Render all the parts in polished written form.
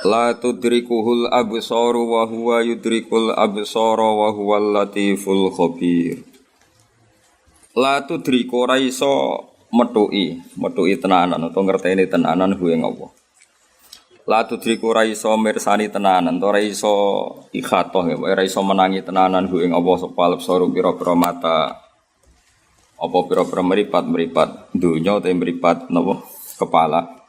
La tudrikuhul absaru wa huwa yudrikul absara wa huwal latiful khabir. La tudriku ora iso metuki tenanan utawa ngerteni tenanan hu ing Allah. La tudriku ora iso mirsani tenanan, ora iso ikhatoh ya, ora iso menangi tenanan hu ing Allah sapa absaru pira-pira mata. Apa pira-pira mripat donya utawa mripat napa kepala.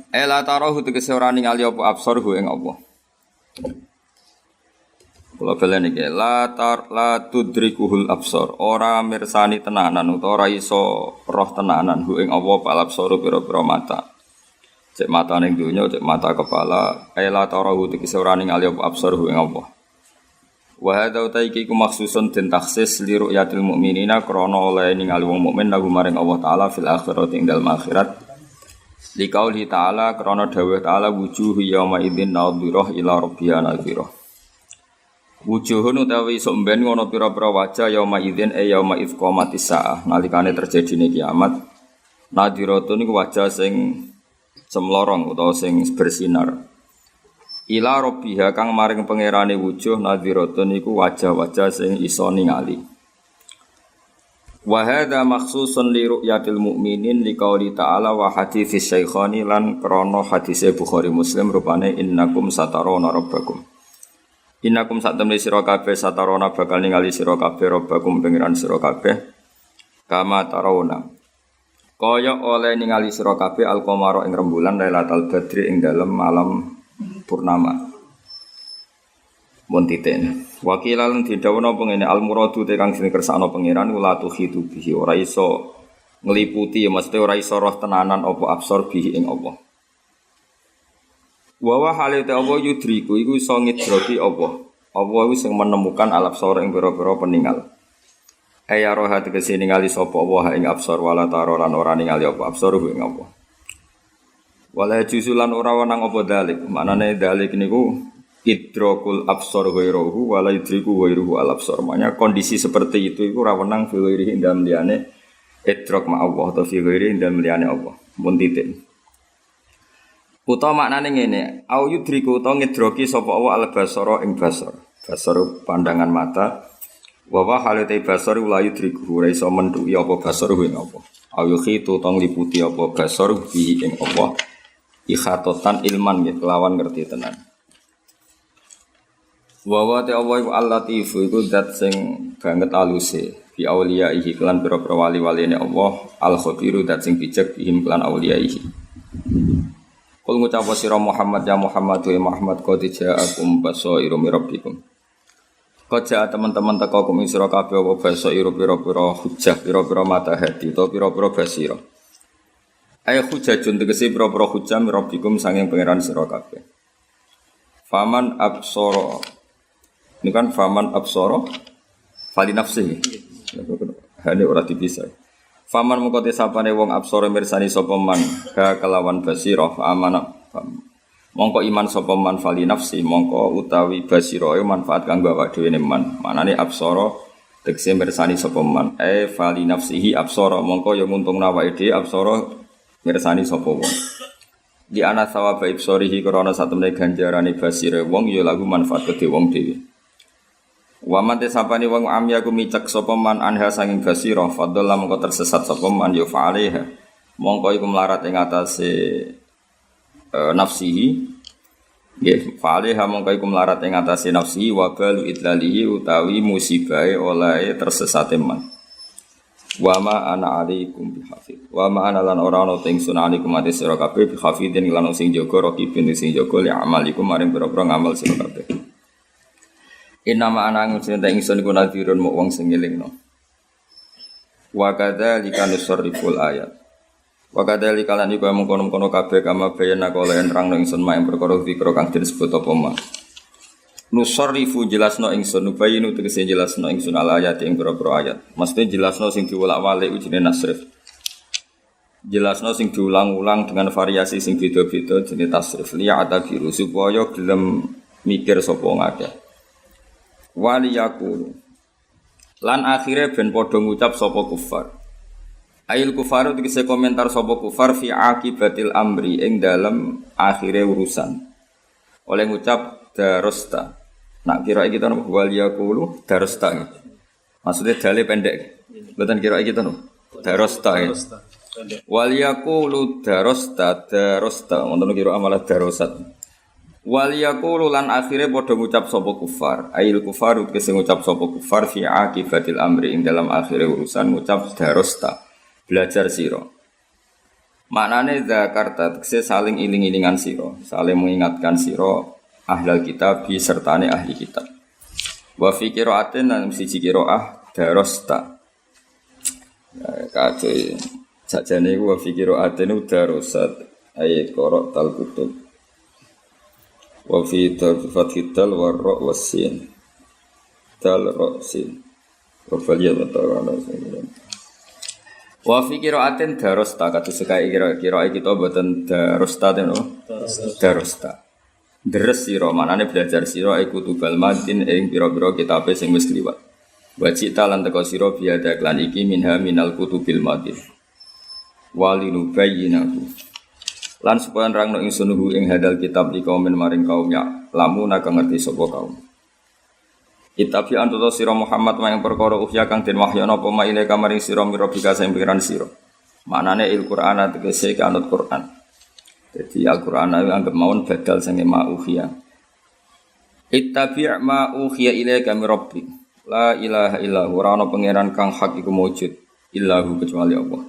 Ela tarahu tegese ora ningali apa absar hu ing Allah. Kula balen iki la tudrikuhul absar, ora mirsani tenanan utawa ora iso roh tenanan hu ing Allah pal absaru pira-pira mata. Cek mata ning donya, cek mata kepala, ela tarahu tegese ora ningali apa absar hu ing Allah. Wa hadza utaiki ku maksusun den taksis li ru'yatil mukminina krana oleh ningali wong mukmin lagu maring Allah taala fil akhirati ing dalem akhirat. Liqauli ta'ala krana dawuh ta'ala wujuhu yauma idzin nadhirah ila rabbiha nadhirah. Wujuhun utawi somben ngono pira-pira wajah yauma idzin yauma idz qamatis saah nalikane terjadine kiamat. Nadhiratun iku wajah sing cemlorong utawa sing bersinar. Ila rabbiha kang maring pangerane wujuh nadhiratun iku wajah-wajah sing iso ningali. Wa hadza makhsusun li ru'yatil mu'minin liqauli ta'ala wa haditsis syaikhani lan krana hadise Bukhari Muslim rupane innakum satarawna rabbakum. Innakum satamli sira kabeh satarawna bakal ningali sira kabeh rabbakum pengiran sira kabeh kama tarawna. Kaya oleh ningali sira kabeh al-qamara ing rembulan Lailatul Badri ing dalem malam purnama. Montiten. Wakilan didhawuhna pengene al-muradu te kang sing kersane pangeran ula tuhitu bihi ora iso ngliputi ya mesti ora iso roh tenanan apa absor bihi ing Allah. Wa wa halite Allah yudriku iku iso ngidroki Allah. Allah iku sing menemukan al-absor ing pira-pira peninggal. Aya roh tegese ningali sapa Allah ing absor wala taro lan ora ningali apa absor ing Allah. Wala juzulan ora wenang apa dalik. Manane dalik niku idrokul absor ghairuhu wala idriku ghairuhu al absor. Maknanya kondisi seperti itu ora wenang fi ghairihi ndam liyane idrok ma Allah atau fi ghairihi ndam liyane Allah. Mun titik. Utawa maknane ngene, au yudriku utawa ngidroki sapa Allah al basara ing basar. Basar pandangan mata. Wa wa halate basar la yudriku ora iso mentuki apa basar ing apa. Au yukhitu utawa ngliputi apa basar bi ing apa. Ikhatotan ilman ya kelawan ngerti tenan. Wa wa ta Allah iku al-latif iku zat sing banget aluse bi auliyaihi lan pira-pira wali-waline Allah al-khabiru zat sing bijak bihim lan auliyaihi. Kul ngucap sira Muhammad ya Muhammad wa Muhammad qad ja'akum basairu mir rabbikum. Qad ja'a teman-teman teko kum sira kabeh apa basairu pira-pira hujjah pira-pira mata hati utawa pira-pira basira. Ay hujjajun tegese pira-pira hujjah mir rabbikum sanging pangeran sira kabeh. Faman absara ini kan faman absara fali nafsihi. Hane ora dipisah. Faman mengko te sapane wong absara mirsani sapa man ka kelawan basira amana. Mongko iman sapa man fali nafsi mongko utawi basira manfaat kanggo awake dhewe ne man. Manane absara tegese mirsani sapa man fali nafsihi absara mongko ya nguntungna awake dhewe absara mirsani sapa wong. Di ana sawaba ibsarihi krana satemene ganjarane basira wong ya lagu manfaat kedhe wong dhewe. Wa man tesapani wong amya ku micek sapa man anha sanging basira fadalla mongko tersesat sapa man ya fa'alaiha mongko iku melarat ing atase nafsihi nggih fa'alaiha mongko iku melarat ing atase nafsihi wa balu idlalihi utawi musibahe oleh tersesate man wa ma ana alaikum bihafid wa ma ana lan ora ana teng sunalikum ate sira kabeh bihafidin lan sing jaga raqibin sing jaga li amalikum maring pira-pira ngamal sira kabeh. Inama anangin sinta ingsun iku nadhirun muk wong sing ngelingno. Wa kadzalika nusarriful ayat. Wa kadzalika lan iku mengkono-kono kabeh kama bayana kala nerangno ingsun mak perkara zikra kang disebut apa ma. Nusarrifu jelasno ingsun bayinu tegese jelasno ingsun al ayat ing pira-pira ayat. Mesti jelasno sing diwolak-walik ujine nasrif. Jelasno sing diulang-ulang dengan variasi sing beda-beda jenenge tasrif liya atabiru supaya gelem mikir sapa ngakeh. Wali yakulu lan akhirnya ben padha ngucap sapa kufar Ail kufaru dikese komentar sapa kufar fi akibatil amri ing dalam akhire urusan. Oleh ngucap darosta. Nak kira kita nopo wal yaqulu darosta. Maksudnya dale pendek. Mboten kira kita nopo. Darosta. Wal yaqulu darosta. Wonten kira amalah darosat. Wal yaqulu lan akhire padha ngucap sapa kufar. Ail kufaru dikese ngucap sapa kufar fi akibatil amri ing dalam akhire urusan ngucap darosta. Belajar siro. Maknane zakarta tekse saling iling-ilingan siro, saling mengingatkan siro ahlal kitab sertane ahli kitab. Wa fi qiraatin lan siji qiraah darosta. Kace sajane wa fi qiraatin darosat ayat qara tal kutub. Wa fi fathil wa ra wasin. Tal ra sin. Wa faliya ta'ala. Wa fi qiraatin darosta kata sekai kira kita boten darosta teno darosta deres sira manane belajar sira iku tubal madin ing pira-pira kitabe sing wis kliwat wa cita lan teko sira biada klan iki minha minal kutubil madin walinu bayyinahu lan supaya nerangno ingsun ing hadal kitab di kaum maring kaum ya lamun kang ngerti sapa kaum Itabi antuto sira Muhammad mayang perkara uhya kang den wahyana apa maile kamaring sira mirobika sing pikiran sira. Maknane Al-Qur'an tegese kanut Qur'an. Jadi Al-Qur'an anggap mawon badal sing ma uhya. Ittabi' ma uhya ilaika mir rabbik. La ilaha illa huwa ana pangeran kang hak iku mujud illahu kecuali Allah.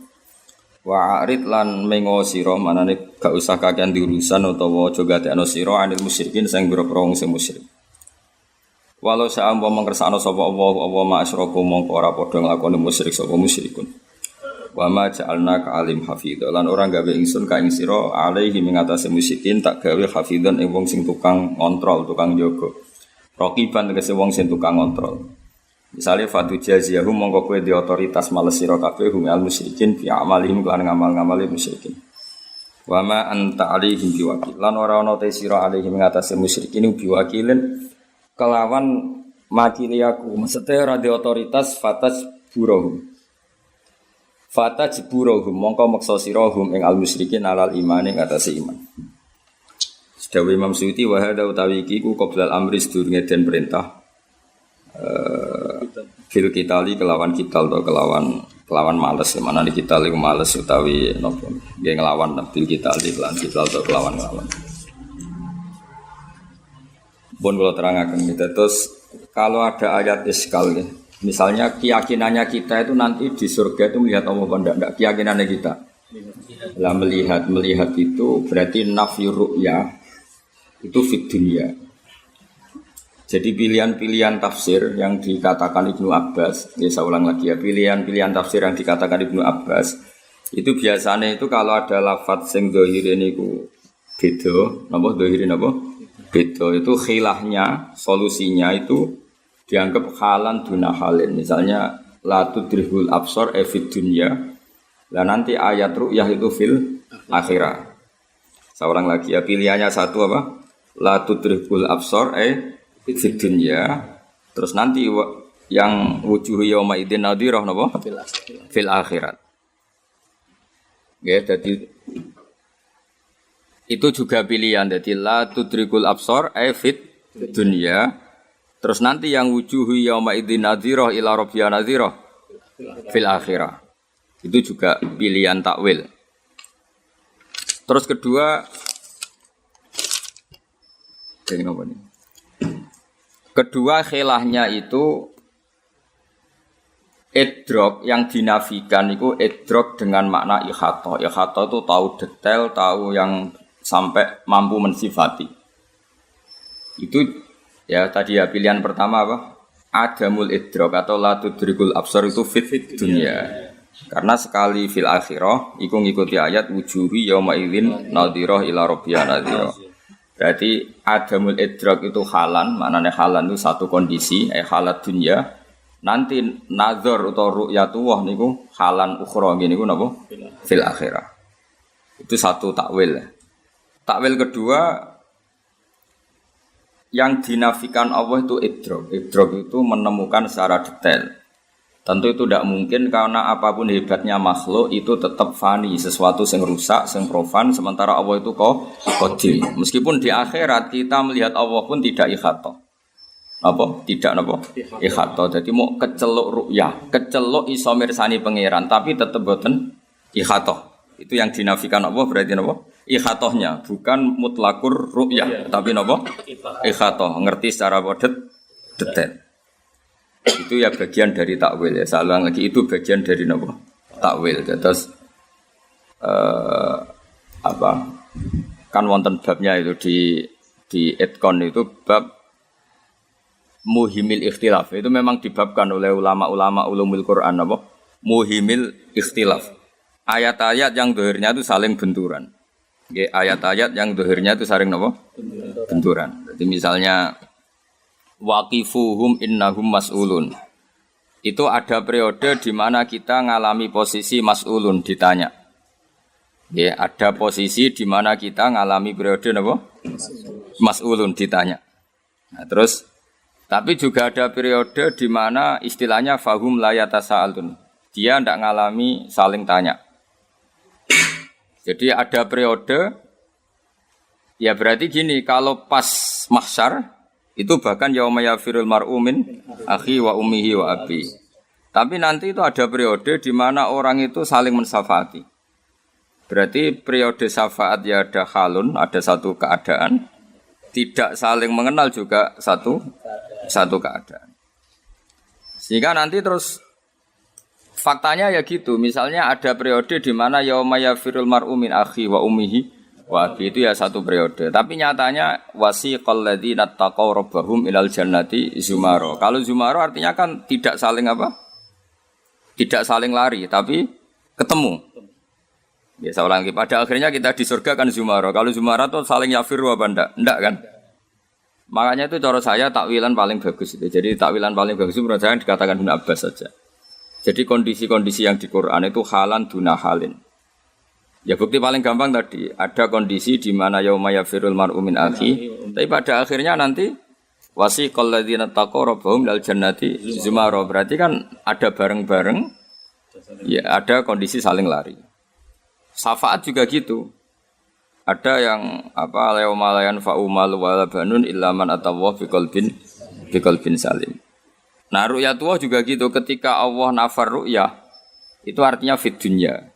Wa arid lan mengo sira manane gak usah kakean diurusan utawa aja gatekno sira anil musyrikin sing boro-boro wong sing musyrik. Walau sa'amwa mengkersakno sapa Allah ma asyraku mongko ora padha nglakoni musyrik sapa musyrikun. Wa ma ja'alna ka alim hafidha lan ora gawe ingsun ka ing sira alaihi mengatasi musyrikin tak gawe hafidhan ing wong sing tukang ngontrol, tukang jaga. Raqiban tegese wong sing tukang ngontrol. Misale fatu jaziyahum mongko kowe di otoritas males sira kabeh hum al musyrikin fi amalihim lan ngamal-ngamale musyrikin. Wa ma anta alaihim biwakil lan ora ana te sira alaihim mengatasi musyrikin biwakilin kelawan makili aku maksudnya radio otoritas fataj burohum mongko maksa sirahum ing al musyrikin alal iman ing atase iman. Sedawi Imam Suyuti wa hada utawi iki ku qoblal amri sedurunge den perintah fil kitali kelawan kital to kelawan males mana di kital iku males utawi napa nggih nglawan bil kitali lan kital to kelawan. Bon kalau terangkan kita terus kalau ada ayat iskal ya, misalnya keyakinannya kita itu nanti di surga itu melihat Allah apa enggak keyakinannya kita lah melihat itu berarti nafyu ru'ya itu fid dunya. Jadi pilihan-pilihan tafsir yang dikatakan Ibnu Abbas, ya saya ulang lagi ya, pilihan-pilihan tafsir yang dikatakan Ibnu Abbas itu biasanya itu kalau ada lafadz sing dzahire niku beda, napa dzahire napa? Beda itu khilahnya, solusinya itu dianggap halan duna halin. Misalnya la tudrihul absar fid dunya. Lah nanti ayat ru'yah itu fil akhirah. Seorang lagi ya pilihannya satu apa? La tudrihul absar fid dunya. Terus nanti yang wujuhu yauma idzin nadhirah napa? Fil akhirat. Ya jadi itu juga pilihan jadi la tudrikul absar fit dunya terus nanti yang wujuhu yauma idzin nadhirah ila rabbiya nadhirah fil akhirah itu juga pilihan takwil. Terus kedua khilahnya itu idrok yang dinafikan itu idrok dengan makna ikhata. Ikhata itu tahu detail, tahu yang sampai mampu mensifati. Itu ya tadi ya pilihan pertama apa? Adamul idrok atau la tudrikul absar itu fit dunya. Karena sekali fil akhirah iku ngikuti ayat wujuhi yauma idzin nadhirah ila rabbiha nadhirah. Berarti adamul idrok itu halan, maknanya halan itu satu kondisi, halat dunya. Nanti nazar atau ru'yatullah niku halan ukhra niku napa? Fil akhirah. Itu satu takwil. Takwil kedua yang dinafikan Allah itu idrok. Idrok itu menemukan secara detail. Tentu itu tidak mungkin karena apapun hebatnya makhluk itu tetap fani, sesuatu yang rusak, yang profan, sementara Allah itu qadim. Meskipun di akhirat kita melihat Allah pun tidak ikhatoh. Apa? Tidak apa? Ikhatoh. Jadi mau keceluk ru'yah, keceluk iso mirsani pangeran, tapi tetap boten ikhatoh. Itu yang dinafikan Allah berarti apa? Ikhatohnya, bukan mutlakur ru'yah, tapi apa? Ikhatoh, ngerti secara detail. Itu ya bagian dari takwil ya. Saya ulang lagi itu bagian dari apa? Takwil. Terus apa? Kan wonten babnya itu di Etkon itu bab muhimil ikhtilaf. Itu memang dibabkan oleh ulama-ulama ulumul Quran apa? Muhimil ikhtilaf. Ayat-ayat yang dohirnya itu saling benturan. Ayat-ayat yang dohirnya itu saling apa? Benturan. Jadi misalnya waqifuhum innahum mas'ulun. Itu ada periode di mana kita ngalami posisi mas'ulun ditanya. Ya, ada posisi di mana kita ngalami periode apa? Mas'ulun ditanya. Nah, terus tapi juga ada periode di mana istilahnya fahum la yatasaalun. Dia tidak ngalami saling tanya. Jadi ada periode ya berarti gini, kalau pas mahsyar itu bahkan yauma yafirul mar'u min akhi wa ummihi wa abi. Tapi nanti itu ada periode di mana orang itu saling mensafaati. Berarti periode syafaat ya ada halun, ada satu keadaan. Tidak saling mengenal juga satu keadaan. Sehingga nanti terus faktanya ya gitu. Misalnya ada periode di mana yauma yafirul mar'u min akhi wa ummihi wah, itu ya satu periode. Tapi nyatanya wasiqal ladzina taqaw rabbahum ilal jannati zumara. Kalau zumara artinya kan tidak saling apa? Tidak saling lari, tapi ketemu. Ya saya ulangi, pada akhirnya kita di surga kan zumara. Kalau zumara tuh saling yafiru apa enggak? Enggak kan? Makanya itu cara saya takwilan paling bagus itu. Jadi takwilan paling bagus itu menurut saya dikatakan Ibnu Abbas saja. Jadi kondisi-kondisi yang di Quran itu halan duna halin. Ya bukti paling gampang tadi, ada kondisi di mana yauma yafirul mar'u min akhi, tapi pada akhirnya nanti wasiqal ladzina taqaw rabbahum ilal jannati zumara. Berarti kan ada bareng-bareng, ya ada kondisi saling lari. Syafaat juga gitu. Ada yang apa yauma la yanfa'u mal wala banun illa man atawa biqalbin salim. Nah, ru'yatullah juga gitu, ketika Allah nafar ru'yah itu artinya fid dunya.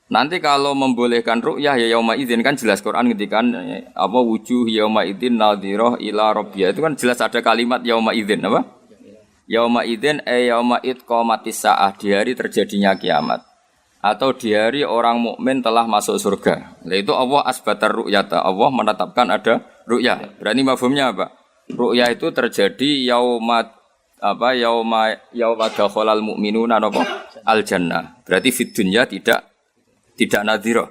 Nanti kalau membolehkan ru'yah ya yauma idzin kan jelas Quran ngetikan apa wujuh yauma idzin nadhirah ila rabbiha. Itu kan jelas ada kalimat yauma idzin apa? Yauma idzin yauma id qamatis saah, di hari terjadinya kiamat. Atau di hari orang mukmin telah masuk surga. Nah, itu Allah asbatar ru'yata. Allah menetapkan ada ru'yah. Berarti mafhumnya apa? Ru'yah itu terjadi yauma dakhalal mu'minuna al jannah. Berarti fid dunya tidak nadhirah.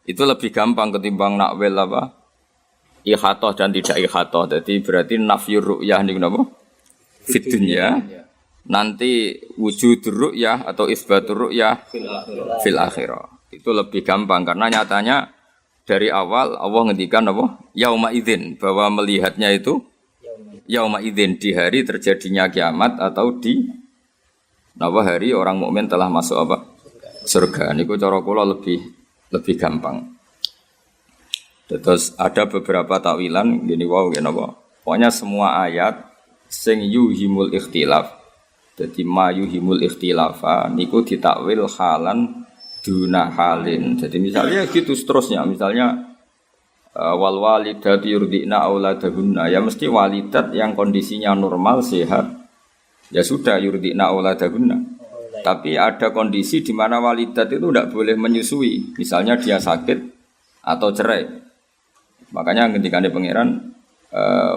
Itu lebih gampang ketimbang nakwil apa? Ikhatoh dan tidak ikhatoh. Jadi berarti nafyur ru'yah niku napa? Fid dunya. Nanti wujudur ru'yah atau isbatur ru'yah fil akhirah. Itu lebih gampang karena nyatanya dari awal Allah ngendikan apa? Yauma idzin, bahwa melihatnya itu yauma idzin, di hari terjadinya kiamat atau di hari orang mukmin telah masuk apa? Surga. Niku cara kula lebih gampang. Terus ada beberapa takwilan gini gini apa? Pokoknya semua ayat sing yuhimul ikhtilaf. Jadi ma yuhimul ikhtilafa niku ditakwil halan duna halin. Jadi misalnya gitu seterusnya. Misalnya wal walidatu yurdina auladahunna, ya mesti walidat yang kondisinya normal sehat. Ya sudah yurdina auladahunna. Tapi ada kondisi di mana walidat itu tidak boleh menyusui. Misalnya dia sakit atau cerai. Makanya ketika pangeran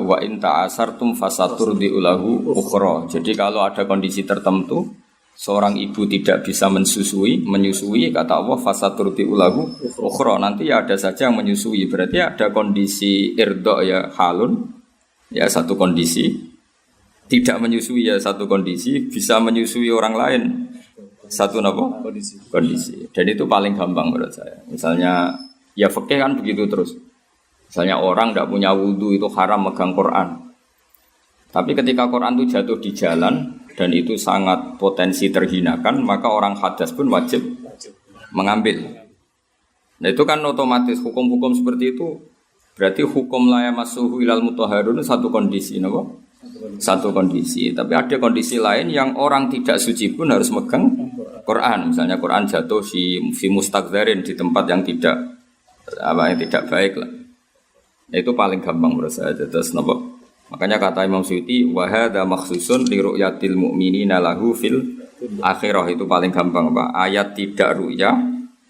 wa in ta'asartum fasaturdi ulahu ukhra. Jadi kalau ada kondisi tertentu seorang ibu tidak bisa menyusui kata Allah fasaturdi ulahu ukhra. Nanti ya ada saja yang menyusui. Berarti ada kondisi irdo ya halun. Ya satu kondisi. Tidak menyusui ya satu kondisi, bisa menyusui orang lain satu apa? Kondisi. Dan itu paling gampang menurut saya. Misalnya ya fikih kan begitu terus. Misalnya orang tidak punya wudu itu haram megang Quran. Tapi ketika Quran itu jatuh di jalan, dan itu sangat potensi terhinakan, maka orang hadas pun wajib mengambil. Nah itu kan otomatis hukum-hukum seperti itu berarti hukum la yamassuhu ilal mutahharun satu kondisi, napa? Satu kondisi. Tapi ada kondisi lain yang orang tidak suci pun harus megang Quran. Misalnya Quran jatuh fi mustaqdzarin di tempat yang tidak baik lah. Nah, itu paling gampang menurut saya. Terus napa? Makanya kata Imam Suyuti wa hadza makhsusun li ru'yatil mu'minina lahu fil akhirah, itu paling gampang Pak. Ayat tidak ru'yah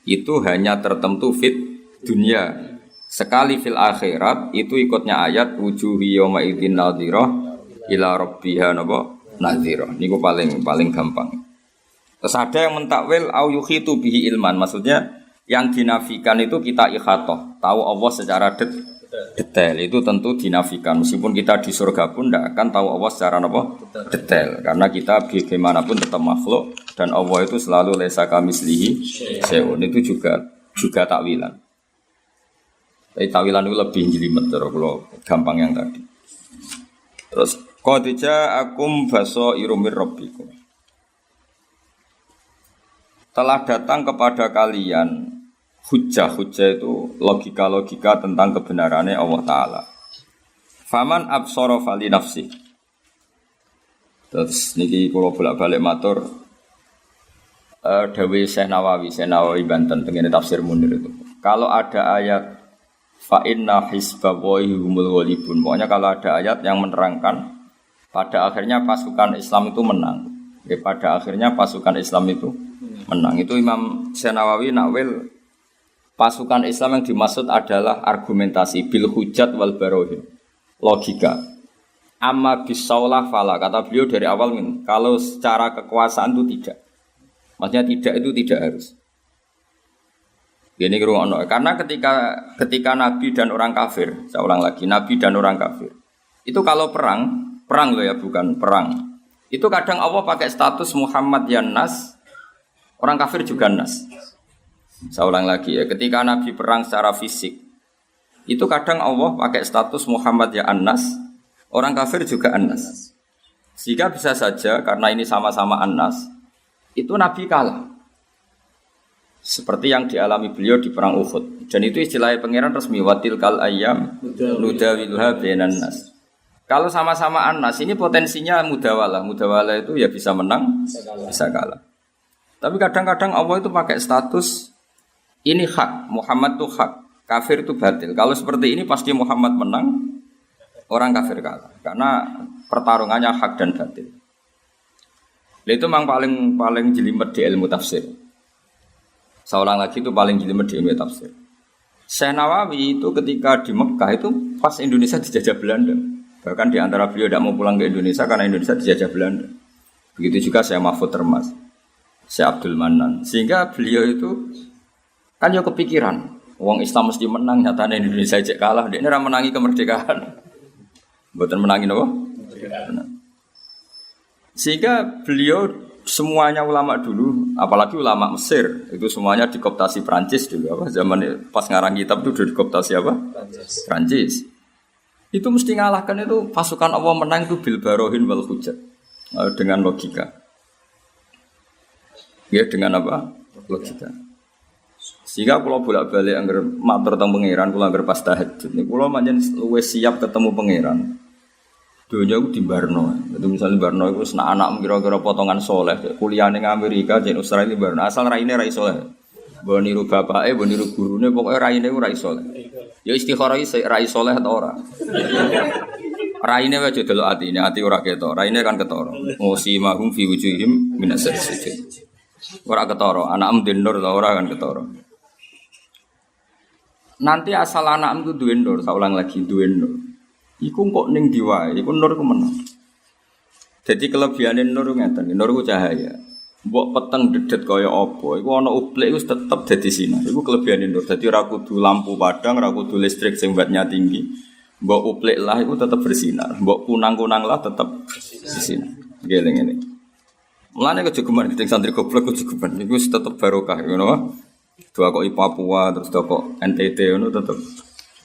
itu hanya tertentu fit dunia. Sekali fil akhirat itu ikutnya ayat wujuhi yauma idzin nadhirah ila rabbiha napa nadhirah. Niku paling gampang. Terus ada yang mentakwil au yukhitu bihi ilman, maksudnya yang dinafikan itu kita ikhatoh, tahu Allah secara detail, itu tentu dinafikan. Meskipun kita di surga pun tidak akan tahu Allah secara detail, karena kita bagaimanapun tetap makhluk dan Allah itu selalu laisa kamitslihi syai'un. Itu juga takwilan. Tapi takwilan itu lebih jelimet kalau gampang yang tadi. Terus qad ja'akum basairu mir rabbikum. Telah datang kepada kalian hujjah itu logika-logika tentang kebenarannya Allah Ta'ala. Faman absara fali nafsi. Terus niki kula bolak-balik matur Dawe Syekh Nawawi Banten tengene tafsir Munir itu. Kalau ada ayat fa inna hizballahi humul ghalibun. Pokoknya kalau ada ayat yang menerangkan pada akhirnya pasukan Islam itu menang. Pada akhirnya pasukan Islam itu menang. Itu Imam Syekh Nawawi nakwil pasukan Islam yang dimaksud adalah argumentasi bil hujjat wal barohin, logika. Amma bisaulah fala, kata beliau dari awal kalau secara kekuasaan itu tidak. Maksudnya itu tidak harus. Gini karena ketika Nabi dan orang kafir, saya ulang lagi, Nabi dan orang kafir itu kalau perang loh ya, bukan perang. Itu kadang Allah pakai status Muhammad ya Nas, orang kafir juga Nas. Saya ulang lagi ya, ketika Nabi perang secara fisik, itu kadang Allah pakai status Muhammad ya An-Nas, orang kafir juga An-Nas. Sehingga bisa saja karena ini sama-sama An-Nas, itu Nabi kalah. Seperti yang dialami beliau di perang Uhud. Dan itu istilahnya pangeran resmi watil kal ayyam nudawiluha bainan nas. Kalau sama-sama An-Nas ini potensinya mudawalah. Mudawalah itu ya bisa menang, bisa kalah. Tapi kadang-kadang Allah itu pakai status ini hak, Muhammad itu hak, kafir itu batil. Kalau seperti ini pasti Muhammad menang, orang kafir kalah. Karena pertarungannya hak dan batil. Itu memang paling jelimet di ilmu tafsir. Saya ulang lagi, itu paling jelimet di ilmu tafsir. Syekh Nawawi itu ketika di Mekah itu pas Indonesia dijajah Belanda. Bahkan di antara beliau tidak mau pulang ke Indonesia karena Indonesia dijajah Belanda. Begitu juga Syekh Mahfud Termas, Syekh Abdul Manan. Sehingga beliau itu kan ya kepikiran, wong Islam mesti menang, nyatanya Indonesia cek kalah, dia ini menangi kemerdekaan. Bukan menangin apa? Sehingga beliau semuanya ulama dulu, apalagi ulama Mesir, itu semuanya dikooptasi Prancis dulu. Zaman pas ngarang kitab itu udah dikooptasi apa? Prancis. Itu mesti ngalahkan itu pasukan Allah menang itu bil barohin wal hujjat, dengan logika. Ya dengan apa? Logika. Sehingga kalau bolak-balik anggar matur tentang pangeran, kalau anggar pas tahajud, ini kalau manjen luwes siap ketemu pangeran. Dunia itu di Barno. Itu misalnya Barno itu senak anak kira-kira potongan soleh, kuliah di Amerika, di Australia di Barno. Asal raine rai soleh. Mbok niru bapake, mbok niru gurune, pokoke raine ku rai soleh. Ya istikharah rai soleh atau ora. Raine wae delok atine, ati ora ketok. Raine kan ketara. Musimahum fi wujuhim minas sujud. Ora ketara, anakmu dendur ta ora kan ketara. Nanti asal anakmu itu duwe nur, saya ulang lagi duwe nur. Iku kok ning ndi wae, iku nur ku menang. Jadi kelebihane nur ngeten, nur ku cahaya. Mbok peteng dedet kaya apa, iku ana uplik iku tetep dadi sinar. Iku kelebihane nur. Dadi ora kudu lampu padang, ora kudu listrik sing wattnya tinggi. Mbok uplik lah iku tetep bersinar. Mbok kunang-kunang lah tetep bersinar. Nggih-nggih. Mulane kejogeman gedeng santri goblok kejogeman iku tetep barokah ngono wae. Dua kok Papua terus dua kok NTT ngono tetep.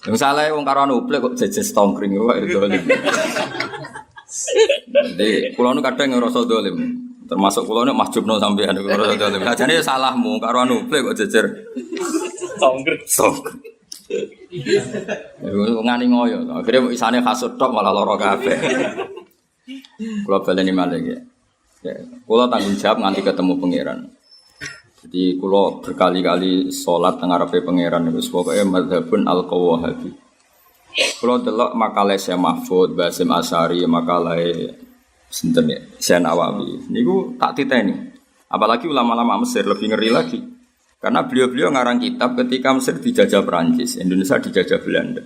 Yang salah wong karo anu uplek kok jejes tongkring wae dolim. Jadi kula nu kadang ngrasa dolim. Termasuk kula nek mahjubno sampean ngrasa dolim. Ajane salahmu karo anu plek kok jejer. Songkret. Ngani ngoyo. Akhire isane kasut tok malah lara kabeh. Kula baleni malih iki. Kula tanggung jawab nganti ketemu pangeran. Jadi kula berkali-kali salat teng ngarepe pangeran wis pokoke mazhabun al-Qawahabi. Kula delok makalah Syekh Mahfud, Basim Asy'ari, makalah sinten ya, Syekh Nawawi. Niku tak titeni. Apalagi ulama-ulama Mesir lebih ngeri lagi. Karena beliau-beliau ngarang kitab ketika Mesir dijajah Perancis, Indonesia dijajah Belanda.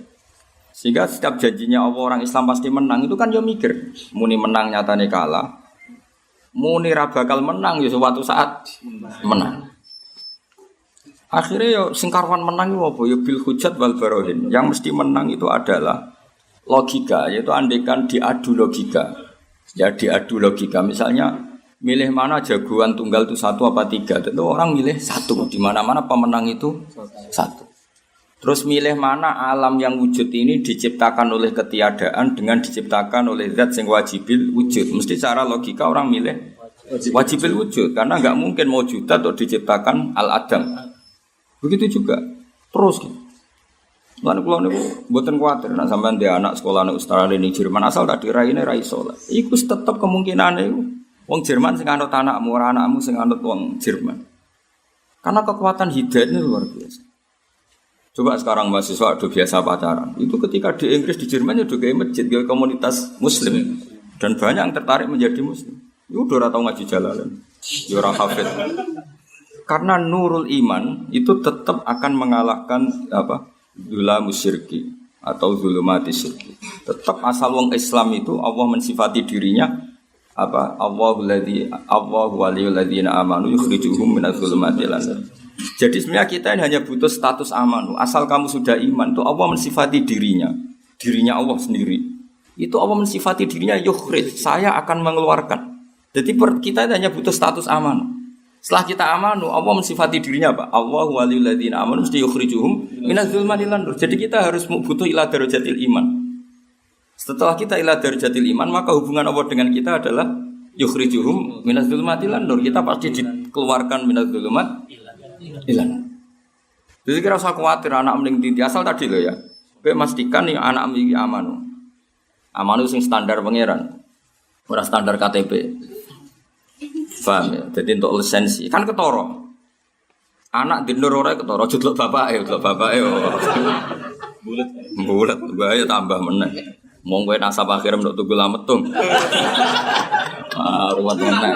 Sehingga setiap janjinya Allah orang Islam pasti menang itu kan dia mikir, muni menang nyatane kalah. Muni ra bakal menang ya suatu saat menang. Akhirnya ya singkarwan menang itu apa? Ya bil hujat wal barohin. Yang mesti menang itu adalah logika, yaitu andekan diadu logika. Ya diadu logika. Misalnya milih mana jagoan tunggal itu 1 apa 3. Tentu orang milih 1. Di mana-mana pemenang itu 1. Terus milih mana alam yang wujud ini diciptakan oleh ketiadaan dengan diciptakan oleh zat yang wajibil wujud. Mesti secara logika orang milih wajibil wujud. Karena enggak mungkin mewujudat atau diciptakan al-adam. Begitu juga terus gitu. Lan kula niku mboten kuwatir nek sampean ndek anak sekolah nek Australia ning Jerman asal tak diraine ra iso lah. Iku tetep kemungkinane wong Jerman sing anut anakmu ora anakmu sing anut wong Jerman. Karena kekuatan hidayah ini luar biasa. Coba sekarang mahasiswa udah biasa pacaran. Itu ketika di Inggris di Jerman udah kayak masjid, kayak komunitas muslim dan banyak yang tertarik menjadi muslim. Itu udah ora tau ngaji jalalan. Yo ora hafid. Karena nurul iman itu tetap akan mengalahkan apa? Dzulamus syirki atau zulumati syirki. Tetap asal wong Islam itu Allah mensifati dirinya apa? Allahu waliyul ladzina amanu yukhrijuhum minadz zulumati ilan nur. Jadi sebenarnya kita ini hanya butuh status amanu. Asal kamu sudah iman itu Allah mensifati dirinya Allah sendiri. Itu Allah mensifati dirinya yukhrij, saya akan mengeluarkan. Jadi kita hanya butuh status amanu. Setelah kita amanu, Allah mensifati dirinya apa? Allahu waliyul ladzina amanu mesti yukhrijuhum minadz zulumati ilan nur. Jadi kita harus butuh ila darajatil iman. Setelah kita ila darajatil iman, maka hubungan Allah dengan kita adalah yukhrijuhum minadz zulumati ilan nur. Kita pasti dikeluarkan minadz zulumati ilan nur. Jadi kira usah khawatir anak mending di asal tadi loh ya. Kowe memastikan nih anak iki amanu. Amanu sing standar pangeran. Ora standar KTP. Paham ya? Jadi untuk lisensi kan ketoro. Anak di nur ora ketoro, judul bapake. Bulat, bahaya tambah meneh. Mong kowe nasab akhir ndok tunggu lametung. Ruwet meneh.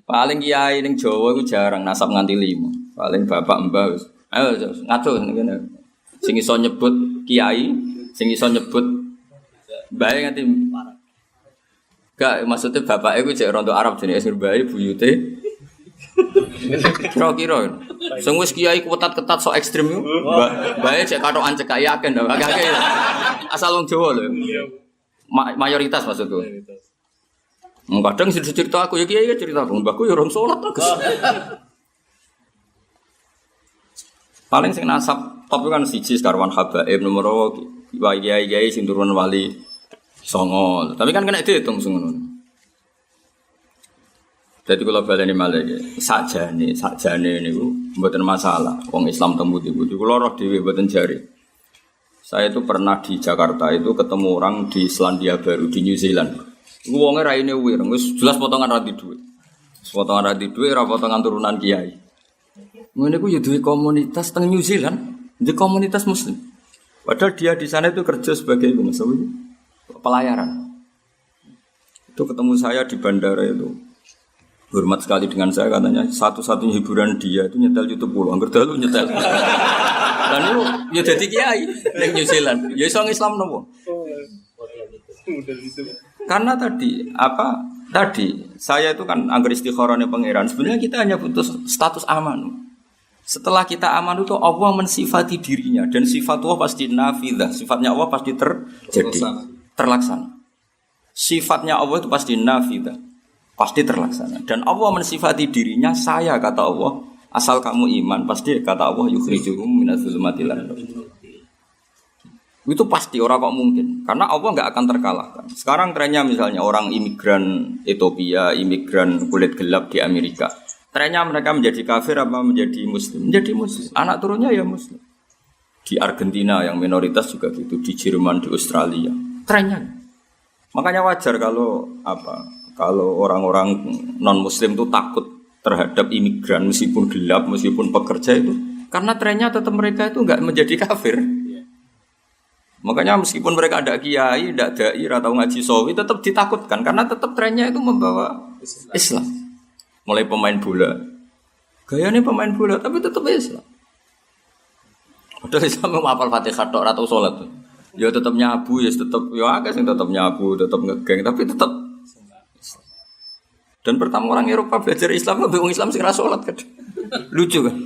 Paling kiai ning Jawa iku jarang nasab nganti 5. Paling bapak mbah wis. Ayo ngatur ngene. Sing iso nyebut kiai, sing iso nyebut bae nganti gak maksudnya bapak iku cek rontok Arab jenenge Surbai buyute. Kira-kira sing wis kiai ketat-ketat sok ekstrem iku. Bae cek katokan cekak yakin to. Asal wong Jawa lho. Mayoritas maksudku. Kadang cerita aku ya kiai cerita aku mbahku ya orang salat terus. Paling sing nasab top kan siji Karwan Habaib nomor kiai sing turun wali songo, tapi kan kena dihitung ngono. Jadi kalau baleni malih sakjane niku mboten masalah. Wong Islam tembudi-budi kula roh dhewe mboten jari. Saya itu pernah di Jakarta itu ketemu orang di Selandia Baru di New Zealand. Iku wonge raine wireng, wis jelas potongan rati dhuwit. Potongan rati dhuwit ora potongan turunan kiai. Ngene iku ya duwe komunitas teng New Zealand, di komunitas muslim. Padahal dia di sana itu kerja sebagai pelayaran. Itu ketemu saya di bandara itu. Hormat sekali dengan saya katanya satu-satunya hiburan dia itu nyetel YouTube pulau. Angger dalu nyetel. Dan itu ya dadi kiai ning New Zealand. Ya iso Islam nopo? Karena tadi saya itu kan angger istikharane pangeran. Sebenarnya kita hanya butuh status aman. Setelah kita aman itu Allah mensifati dirinya dan sifat Allah pasti nafidah. Sifatnya Allah pasti terlaksana. Sifatnya Allah itu pasti nafidah, pasti terlaksana. Dan Allah mensifati dirinya saya kata Allah, asal kamu iman pasti kata Allah yukhrijuhum minadz zulumati ilan nur. Itu pasti orang kok mungkin. Karena Allah nggak akan terkalahkan. Sekarang trennya misalnya orang imigran Ethiopia, imigran kulit gelap di Amerika. Trennya mereka menjadi kafir apa menjadi muslim? Menjadi muslim. Anak turunnya ya muslim. Di Argentina yang minoritas juga gitu. Di Jerman, di Australia. Trennya. Makanya wajar kalau orang-orang non muslim itu takut terhadap imigran meskipun gelap, meskipun pekerja itu. Karena trennya tetap mereka itu nggak menjadi kafir. Makanya meskipun mereka ada kiai, ada dai, atau ngaji sawi, tetap ditakutkan karena tetap trennya itu membawa Islam. Mulai pemain bola, gayanya pemain bola, tapi tetap Islam. Padahal Islam menghafal Fatihah tok atau sholat tuh, ya tetap nyabu, ya tetap, ya agak sih tetap nyabu, tetap ngegeng, tapi tetap. Dan pertama orang Eropa belajar Islam, bingung Islam sih sholat kan, lucu kan?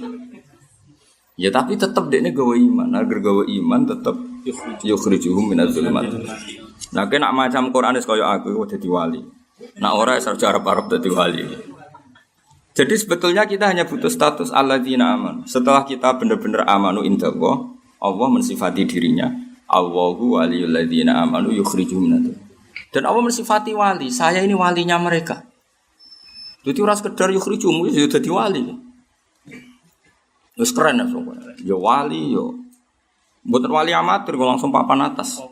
Ya tapi tetap dia gawe iman, agar gawe iman tetap yukhrijuhum minadz zulumat. Nah kena macam Quran wis kaya aku dadi wali. Nah ora sarja arep-arep dadi wali. Jadi sebetulnya kita hanya butuh status alladzina aman. Setelah kita benar-benar amanu indallah, Allah mensifati dirinya, Allahu waliyul ladzina amanu yukhrijuhum minadz. Dan Allah mensifati wali, saya ini walinya mereka. Jadi ora sekedar yukhrijuhum ya dadi wali. Wis keren ya, ya wali yo. Mboten wali amatir kok langsung papan atas.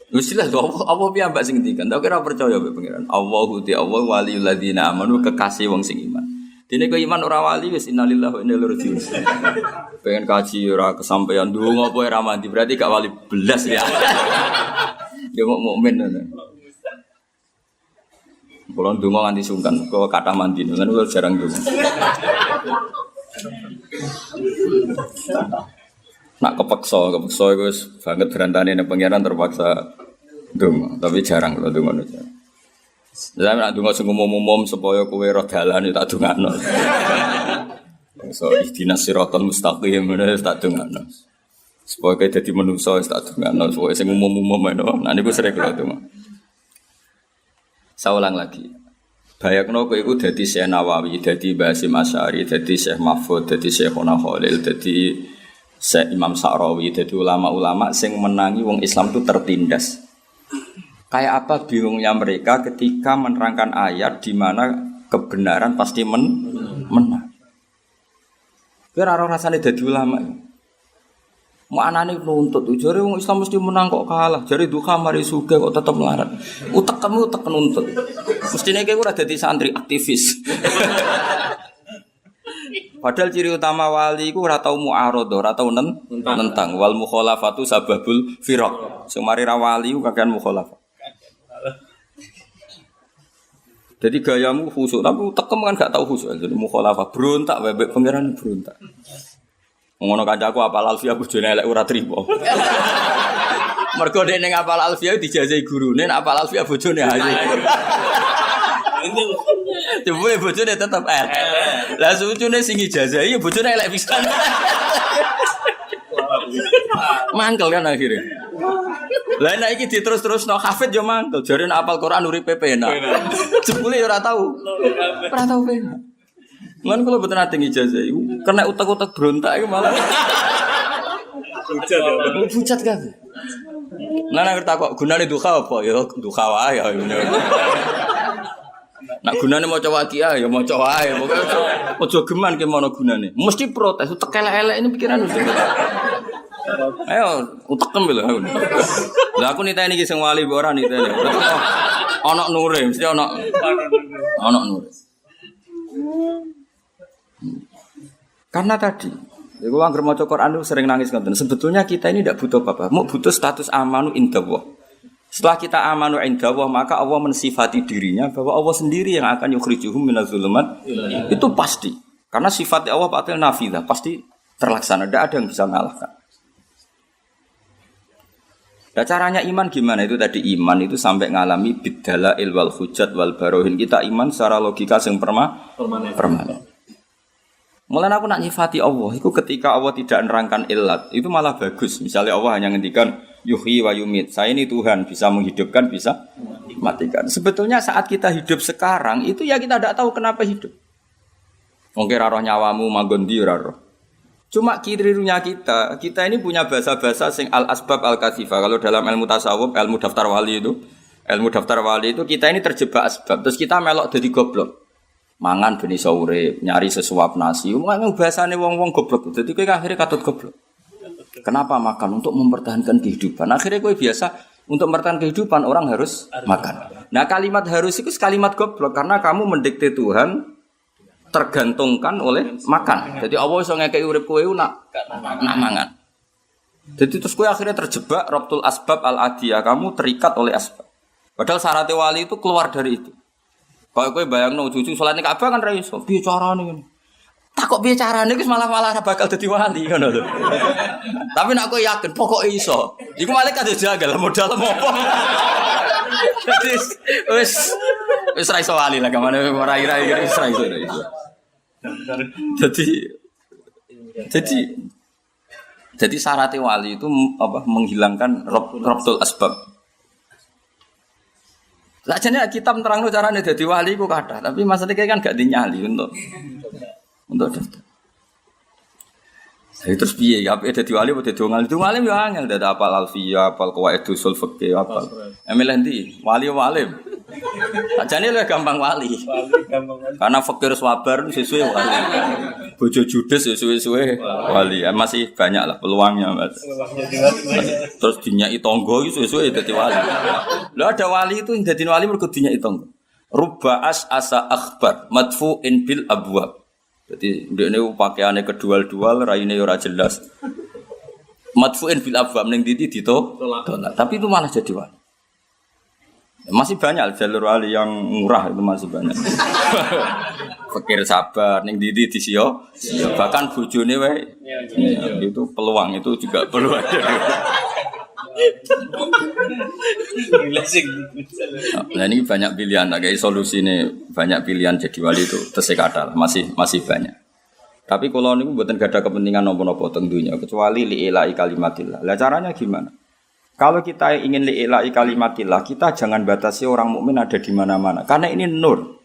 Wis jelas apa piye mbak sing ngendikan. Tak kira percaya mbek pangeran. Allahu ti Allah waliyul ladzina amanu kekasih wong sing iman. Dene kok iman ora wali wis innalillahi wa inna ilaihi raji'un. Pengen kaji ora kesampaian ndonga apa ora mandi berarti gak wali belas ya. Dia mau mukmin ngono. Kalau ndonga nganti sungkan, kok kathah mandi, kan udah jarang ndonga. Nak kepeksa itu banget berantane ning pangeran terpaksa ndonga, tapi jarang kalau ndonga itu. Lah nek ndonga sing umum-umum supaya kowe roh dalan tak dongakno. So ihdinas siratal mustaqim tak dongakno. Supaya kowe dadi manungsa tak dongakno, supaya sing umum-umum ae. Nah niku sering kula ndonga. Saya ulang lagi. Bayangno kowe iku dadi Syekh Nawawi, dadi Basim Asy'ari, dadi Syekh Mahfud, dadi Syekhona Khalil, dadi Syekh Imam Sa'rawi, dadi ulama-ulama sing menangi wong Islam itu tertindas. Kayak apa bingungnya mereka ketika menerangkan ayat di mana kebenaran pasti menang. Kowe ora rasane dadi ulama. Mau anane nuntut, jare wong Islam mesti menang kok kalah. Jare duka mari sugih kok tetep melarat. Utek nuntut. Mestine kowe ora dadi santri aktivis. Padahal ciri utama wali iku ora tau mu'arad, ora tau nentang. Wal mukhalafatu sababul firaq. Sing mari ra wali ku kakean mukhalafah. Jadi gayamu khusyuk, tapi utekem kan gak tau khusyuk. Jadi mukhalafah berontak bebek pangeran berontak. Ngono kancaku apal alfiah bojone elek ora trimo. Mergo nek ning apal alfiah dijajahi gurune, nek apal alfiah bojone ayu. Coba bojone tetep lah sucune sing ijazahi bojone elek pisan. Mangkel kan akhirnya. Lah nek iki diterus-terusno hafid yo mangkel, jare nek apal Quran uripe penak. Jebule ora tau. Ora tau penak. Lan kalau betul nanti ijazah, kena utak-utak berontak itu malah. Pucat kan? Nana ngerti kok gunane duha apa? Ya duha wae ya. Nak gunane maca waqiah ya maca wae. Ojo geman ki mono gunane. Mesti protes, utek elek-elek ini pikiran mesti. Ayo utekem lho. Lah aku niteni iki sing wali mbok ora niteni. Ana nure, mesti ana nure. Karena tadi, aku angger maca Quran itu sering nangis ngoten. Sebetulnya kita ini tidak butuh apa-apa, mau butuh status amanu indallah. Setelah kita amanu indallah, maka Allah mensifati dirinya bahwa Allah sendiri yang akan yukhrijuhum minadz zulumat. Itu pasti. Karena sifat Allah batil nafidah, pasti terlaksana, tidak ada yang bisa mengalahkan. Nah, caranya iman gimana? Itu tadi iman itu sampai ngalami bidalail wal hujjat wal barohin. Kita iman secara logika yang permanen. Mulai aku nak nyifati Allah, itu ketika Allah tidak nerangkan ilat, itu malah bagus. Misalnya Allah hanya ngendikan yuhyi wa yumit. Saya ini Tuhan, bisa menghidupkan, bisa matikan. Sebetulnya saat kita hidup sekarang, itu ya kita tidak tahu kenapa hidup. Mungkin roh nyawamu manggon di roh. Cuma kirirunya kita ini punya bahasa-bahasa sing al-asbab al-kathifah. Kalau dalam ilmu tasawuf, ilmu daftar wali itu kita ini terjebak asbab. Terus kita melok jadi goblok. Mangan ben iso urip, nyari sesuap nasi. Memang bahasane wong-wong goblok. Jadi kowe akhirnya katut goblok. Kenapa makan? Untuk mempertahankan kehidupan. Akhirnya kowe biasa untuk mempertahankan kehidupan orang harus makan. Nah, kalimat harus itu kalimat goblok karena kamu mendikte Tuhan tergantungkan oleh makan. Jadi Allah iso ngekeki urip kowe nak mangan. Jadi terus kowe akhirnya terjebak rabtul asbab al-adiyah, kamu terikat oleh asbab. Padahal syarat wali itu keluar dari itu. Kalau kowe bayangno cucu salat ning Ka'bah kan ra iso. Piye carane ngono? Tak kok piye carane wis malah bakal dadi wali ngono lho. Tapi nek kowe yakin pokoke iso. Iku malaikat yo jagal modal apa. Jadi wis ra iso wali lah kamane ora ira-ira wis ra iso. Jadi syarat wali itu apa menghilangkan rabtul asbab. Lajane kita terangno carane dadi wali ku kathah, tapi maksudnya kan gak dinyali untuk daftar. Jadi terus piye ya dadi wali apa dadi wong alim yo angel dadi apal alfiyah, apal qawaid usul fikih apal. Emel endi? Wali alim. Ajane lho gampang wali. Karena fakir sabar sesuai wali. Bojo judes sesuai wali. Masih banyak lah peluangnya, Mas. Terus dinyai tangga iki sesuai dadi wali. Lho ada wali itu dadi wali mergo dinyai tangga. Rubba asa akhbar madfu'in bil abwab. Jadi ndekne pakaiane kedual-dual, raine ora jelas. Madfu'in bil abwab ning ndi ditolak. Tapi itu malah jadi wali. Masih banyak jalur wali yang murah itu masih banyak. Fakir sabar ning ndi disio. Bahkan bojone wae. Itu peluang itu juga perlu ada. Nah ini banyak pilihan, kayak solusi ini banyak pilihan jadi wali itu tersekadar masih banyak. Tapi kalau ini buatan gak ada kepentingan nopo-nopo tentunya kecuali li'ilai kalimatillah. Lah caranya gimana? Kalau kita ingin li'ilai kalimatillah, kita jangan batasi orang mukmin ada di mana-mana. Karena ini nur.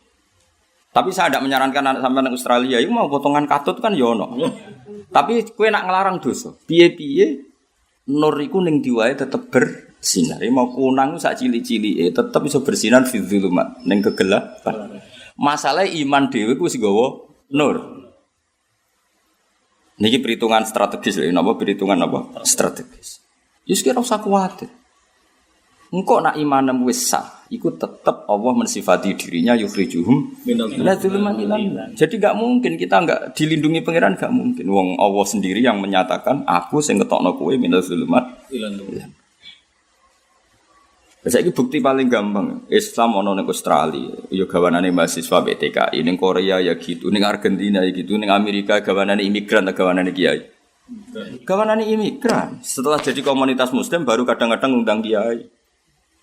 Tapi saya tidak menyarankan anak sampean nang Australia, itu mau potongan katut kan yono. Tapi kowe nak ngelarang dosa. Piye-piye nur iku ning diwae tetep bersinar. Mau kunang sak cili-cilike tetep iso bersinar fi dzulumat ning kegelapan. Masalah iman dhewe ku wis nggawa nur. Niki perhitungan strategis lho, napa perhitungan apa? Strategis. Yus kira usah kuwatir. Engko nak imanem wis sah, iku tetep Allah mensifati dirinya yukhrijuhum minadz zulumati ilan. Jadi enggak mungkin kita enggak dilindungi pangeran, enggak mungkin. Wong Allah sendiri yang menyatakan aku sing ngetokno kowe minadz zulumat ilan. Saiki bukti paling gampang, Islam ana ning Australia, ya gawanane mahasiswa BTKI, ning Korea ya gitu, ning Argentina ya gitu, ning Amerika gawanane imigran, gawanane kiai. Gawanane imigran. Setelah jadi komunitas muslim baru kadang-kadang ngundang kiai.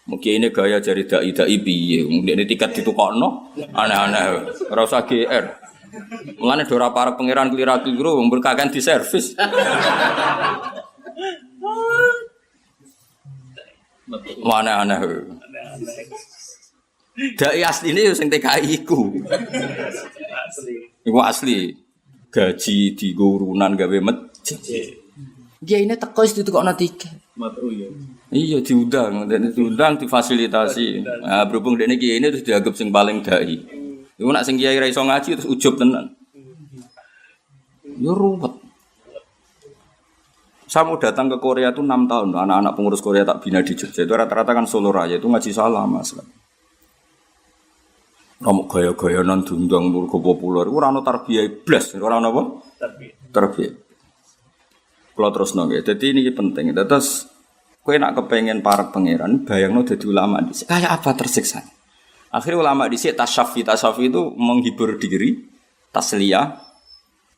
Mungkin ini gaya jari dai piye, ini tiket ditukokno, aneh-aneh, ora usah GR. Mulane ora parek pangeran kelira-keliru wong berkakan di servis. Mana aneh. Dai asline yo sing TKI iku. Iku asli. Gaji digo urunan gawe masjid. Kiyaine teko wis ditukokno tiket. Iya diundang difasilitasi. Nah, berhubung dene kiai ini terus dianggap sing paling dai. Iku nak sing kiai ra iso ngaji terus ujub tenan. Yo ruwet. Saya mau datang ke Korea itu 6 tahun. Anak-anak pengurus Korea tak bina di Jogja itu rata-rata kan Solo Raya itu ngaji salah Mas. Kamu gaya-gaya non diundang murko populer. Ora ono tarbiyah blas, ora ono apa? Tarbiyah. Kalau terus nongge, jadi ini penting. Terus, kowe nak kepengen para pangeran, bayangno dadi ulama dhisik. Kayak apa tersiksa? Akhirnya ulama dhisik tasyafi itu menghibur diri, tasliyah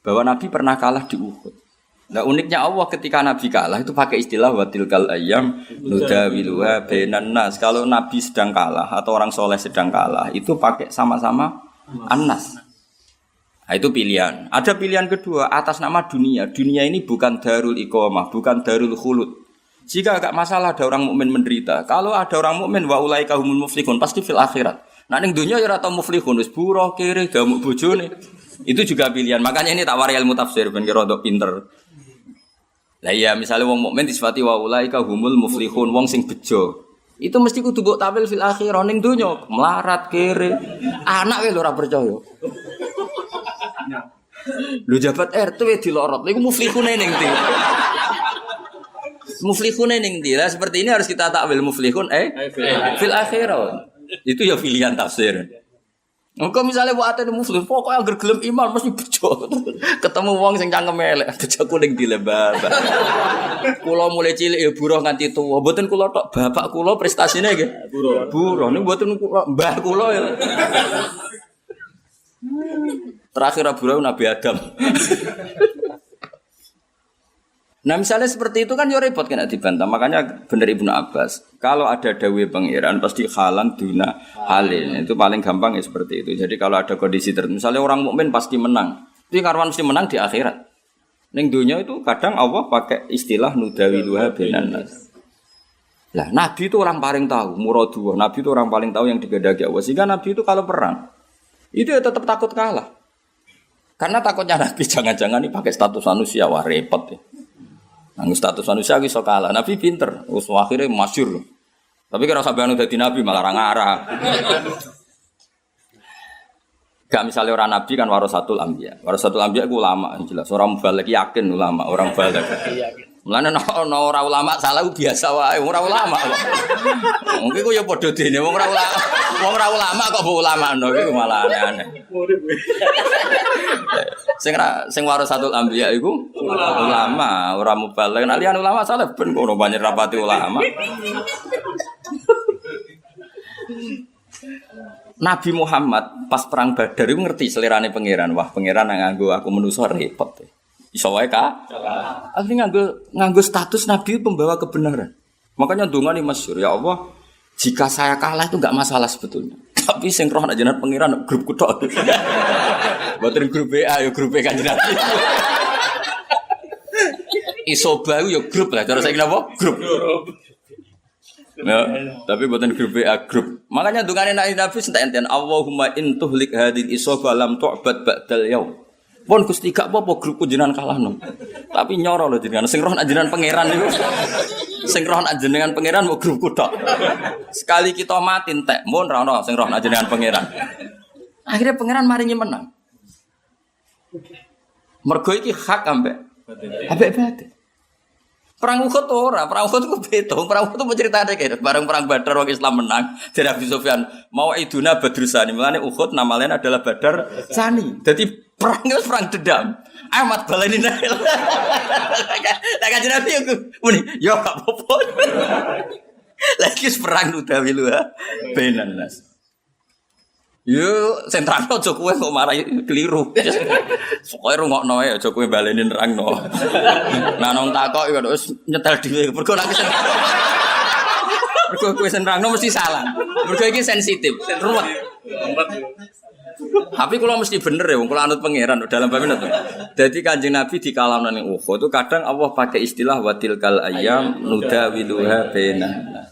bahwa Nabi pernah kalah di Uhud. Nah uniknya Allah ketika Nabi kalah itu pakai istilah watilkal ayyam nudawiluha bainan nas. Kalau Nabi sedang kalah atau orang soleh sedang kalah itu pakai sama-sama annas. Nah, itu pilihan. Ada pilihan kedua atas nama dunia. Dunia ini bukan darul iqamah, bukan darul khulud. Jika agak masalah ada orang mukmin menderita. Kalau ada orang mukmin wa ulaika humul muflihun pasti fil akhirat. Nah ning dunya ya ora tau muflihun wis buruh kere damuk bojone. Itu juga pilihan. Makanya ini tak wari ilmu tafsir ben kira untuk pinter. Lah iya misalnya wong mukmin disifati wa ulaika humul muflihun, wong sing bejo. Itu mesti kudu mbok tampil fil akhirah ning donya, melarat kere. Anak wae lho ora percaya. Lu jabat RT dilorot. Niku muflihune ning ndi? Muflihune ning ndi? Lah seperti ini harus kita takwil muflihun fil akhirah. Itu ya pilihan tafsir. Engko misale wae ate muflih, pokoke anggere gelem iman mesti bejo. Ketemu wong sing cangkeme elek, bejo kuning dilebar. Kula mulai cilik ya buruh nganti tuwa. Mboten kula tok, bapak kula prestasine nggih. Buruh niku mboten kula, mbah kula ya. Terakhir buruh Nabi Adam. Nah misalnya seperti itu kan ya repot kena dibantah. Makanya bener Ibnu Abbas, kalau ada dawuh pangeran pasti halan duna halin. Itu paling gampang ya seperti itu. Jadi kalau ada kondisi tertentu, misalnya orang mukmin pasti menang. Tapi karwan mesti menang di akhirat. Ning dunia itu kadang Allah pakai istilah nudawiluha bainan nas. Lah Nabi itu orang paling tahu muradullah. Nabi itu orang paling tahu yang digandaki Allah. Sehingga Nabi itu kalau perang itu ya tetap takut kalah. Karena takutnya Nabi jangan-jangan ini pakai status manusia, wah repot ya. Nanggus status manusia iso kalah. Nabi pinter, wis akhire masyhur. Tapi kira sampeyan dadi nabi malah ra ngarah. Gak misalnya orang nabi kan warasatul anbiya. Warasatul anbiya ku ulama jelas. Orang mubalek yakin ulama, orang mubalek. Mulane ana ora ulama salah biasa wae, ora ulama kok. Mungkin ku ya padha dene wong ora ulama. Wong ora ulama kok mbok ulamakno iki malah aneh-aneh. Sing warasatul anbiya iku ulama, ora mubalek. Nek liyan ulama salah ben kono banyak rapati ulama. Nabi Muhammad pas perang Badar itu ngerti selerane pangeran. Wah, pangeran yang nganggo aku manusa repot. Iso wae ka? Akhirnya nganggo status nabi pembawa kebenaran. Makanya ndonga nih masyhur, ya Allah, jika saya kalah itu enggak masalah sebetulnya. Tapi sing roh nek jenengan pangeran grup kutok. Mboten grup BA ya grup Kanjeng Nabi. Iso bae ya grup lah, cara saiki napa? Grup. Ya, tapi buatan grup A grup. Makanya dungane Nabi enten Allahumma in tuhlik hadil isoba lam tu'bad ba'dal yaum. Pun Gusti gak apa-apa grupku jenengan kalahno. Tapi nyoro lho jenengan sing roh nak jenengan pangeran niku. Sing roh nak jenengan pangeran mau grupku tok. Sekali kita mati entek, mun ra ono sing roh nak jenengan pangeran. Akhirnya pangeran maringi menang. Mergo iki hak ambek batin. Perang Uhud ora, perang Uhud ku beda. Perang Uhud itu ceritane kene, bareng perang Badar wong Islam menang, jadi Abi Sufyan mau iduna Badrusani. Mulane Uhud nama lain adalah Badar Sani. Jadi perang itu perang dendam. Amat baleni nek. Tak kanjeng Nabi aku muni, yo gak apa-apa. Lagi perang utawi lu ha. Benan nas. Yo sentral aja kowe kok marahi keliru. Pokoke rungokno ae aja kowe baleni nerangno. Nah nang takok yo wis nyetel dhewe mergo nek mergo kowe nerangno mesti salah. Mergo iki sensitif, ruwet. Tapi kula mesti bener ya wong kula anut pangeran dalam bab ini. Dadi Kanjeng Nabi dikalahno ning Uhud itu kadang Allah pakai istilah watilkal ayyam nudawiluha bainan.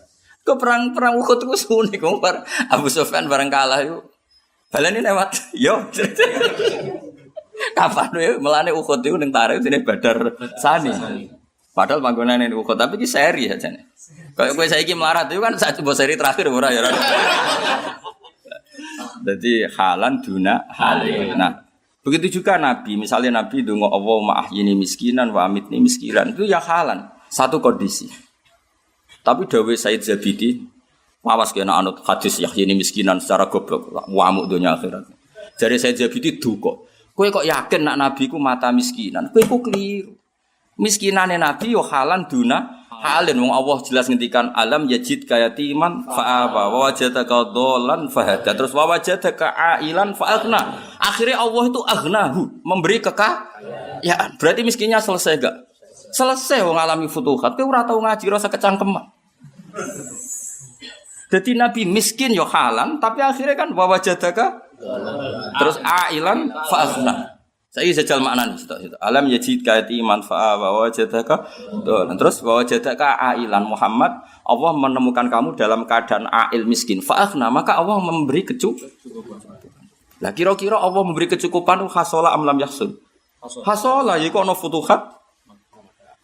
Kok perang Uhud itu unik wong Abu Sufyan bareng kalah itu baleni lewat, yo. Kapan we melane Uhud itu ning tarikh dene Badar Sani. Padahal panggonane ning Uhud tapi iki seri ajane. Kayak kowe saiki melarat itu kan sak seri terakhir ora ya. Jadi halan duna halin. Nah, begitu juga Nabi, misalnya Nabi donga Allahumma ahyini miskinan wa amitni miskinan itu ya halan, satu kondisi. Tapi dawuh Said Zabidi awas kena anut hadis yahyini miskinan secara goblok, wamuk dunia akhirat. Jadi saya Zabidi duka. Kowe kok yakin nak Nabi ku mata miskinan? Kowe ku keliru. Miskinane Nabi yo halan duna halin. Wong Allah jelas ngendikan alam yajid kayatiman fa'aba wa wajadaka dhallan fahada. Terus wa wajadaka ailan fa'aghna. Akhirnya Allah itu aghnahu, memberi kekayaan. Berarti miskinnya selesai enggak? Selesai wong alami futuhat. Kowe ora tau ngaji rasa kecangkeman. Jadi Nabi miskin yo halan, tapi akhirnya kan wawajadaka terus ailan fa'aghna. Saya sejal maknane situ. Alam yajid kayatiman fa'a wawajadaka terus wawajadaka ailan Muhammad, Allah menemukan kamu dalam keadaan ail miskin fa'aghna, maka Allah memberi kecukupan. Lah kira-kira Allah memberi kecukupan hasola am lam yahsul? Hasola iku ana futuhat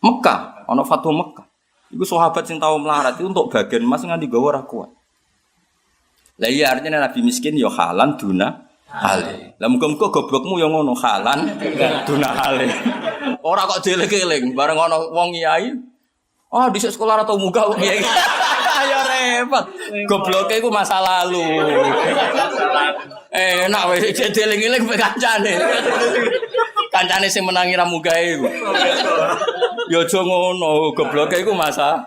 Mekah, ana Fatu Mekah. Iku sahabat sing tau melarat itu untuk bagian emas nganti gawa ora kuat. Lah iya artinya Nabi miskin ya halan duna hale. Lah muga-muga goblokmu ya ngono halan duna hale. Ora kok dieling-eling bareng ana wong kiai. Oh, di sekolah atau muga kok kiai. Ayo repot. Gobloke iku masa lalu. Enak wis dieling-eling mek kancane. Kancane sing menangi ra mugae iku. Ya aja ngono, gobloke iku masa.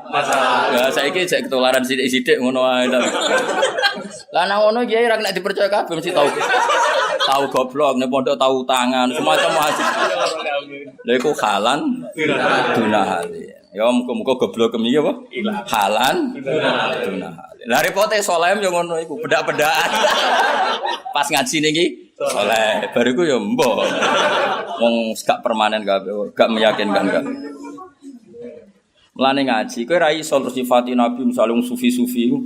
Ya saiki jek ketularan sithik-sithik ngono ae. Lah nang ngono kiai ra kena dipercaya kabeh mesti tau. Tahu goblok nek pondok tahu tangan, semacam macam. Lha iku halan duna hale. Ya muga-muga goblok kemi apa? Halan duna hale. Lah repote soleh yo ngono iku, bedak-bedakan. Pas ngaji niki soleh, bariku yo mbok. Wong gak permanen kabeh, gak meyakinkan kabeh. Mulane ngaji, kowe ra iso terus sifati Nabi misalnya sufi-sufi iku.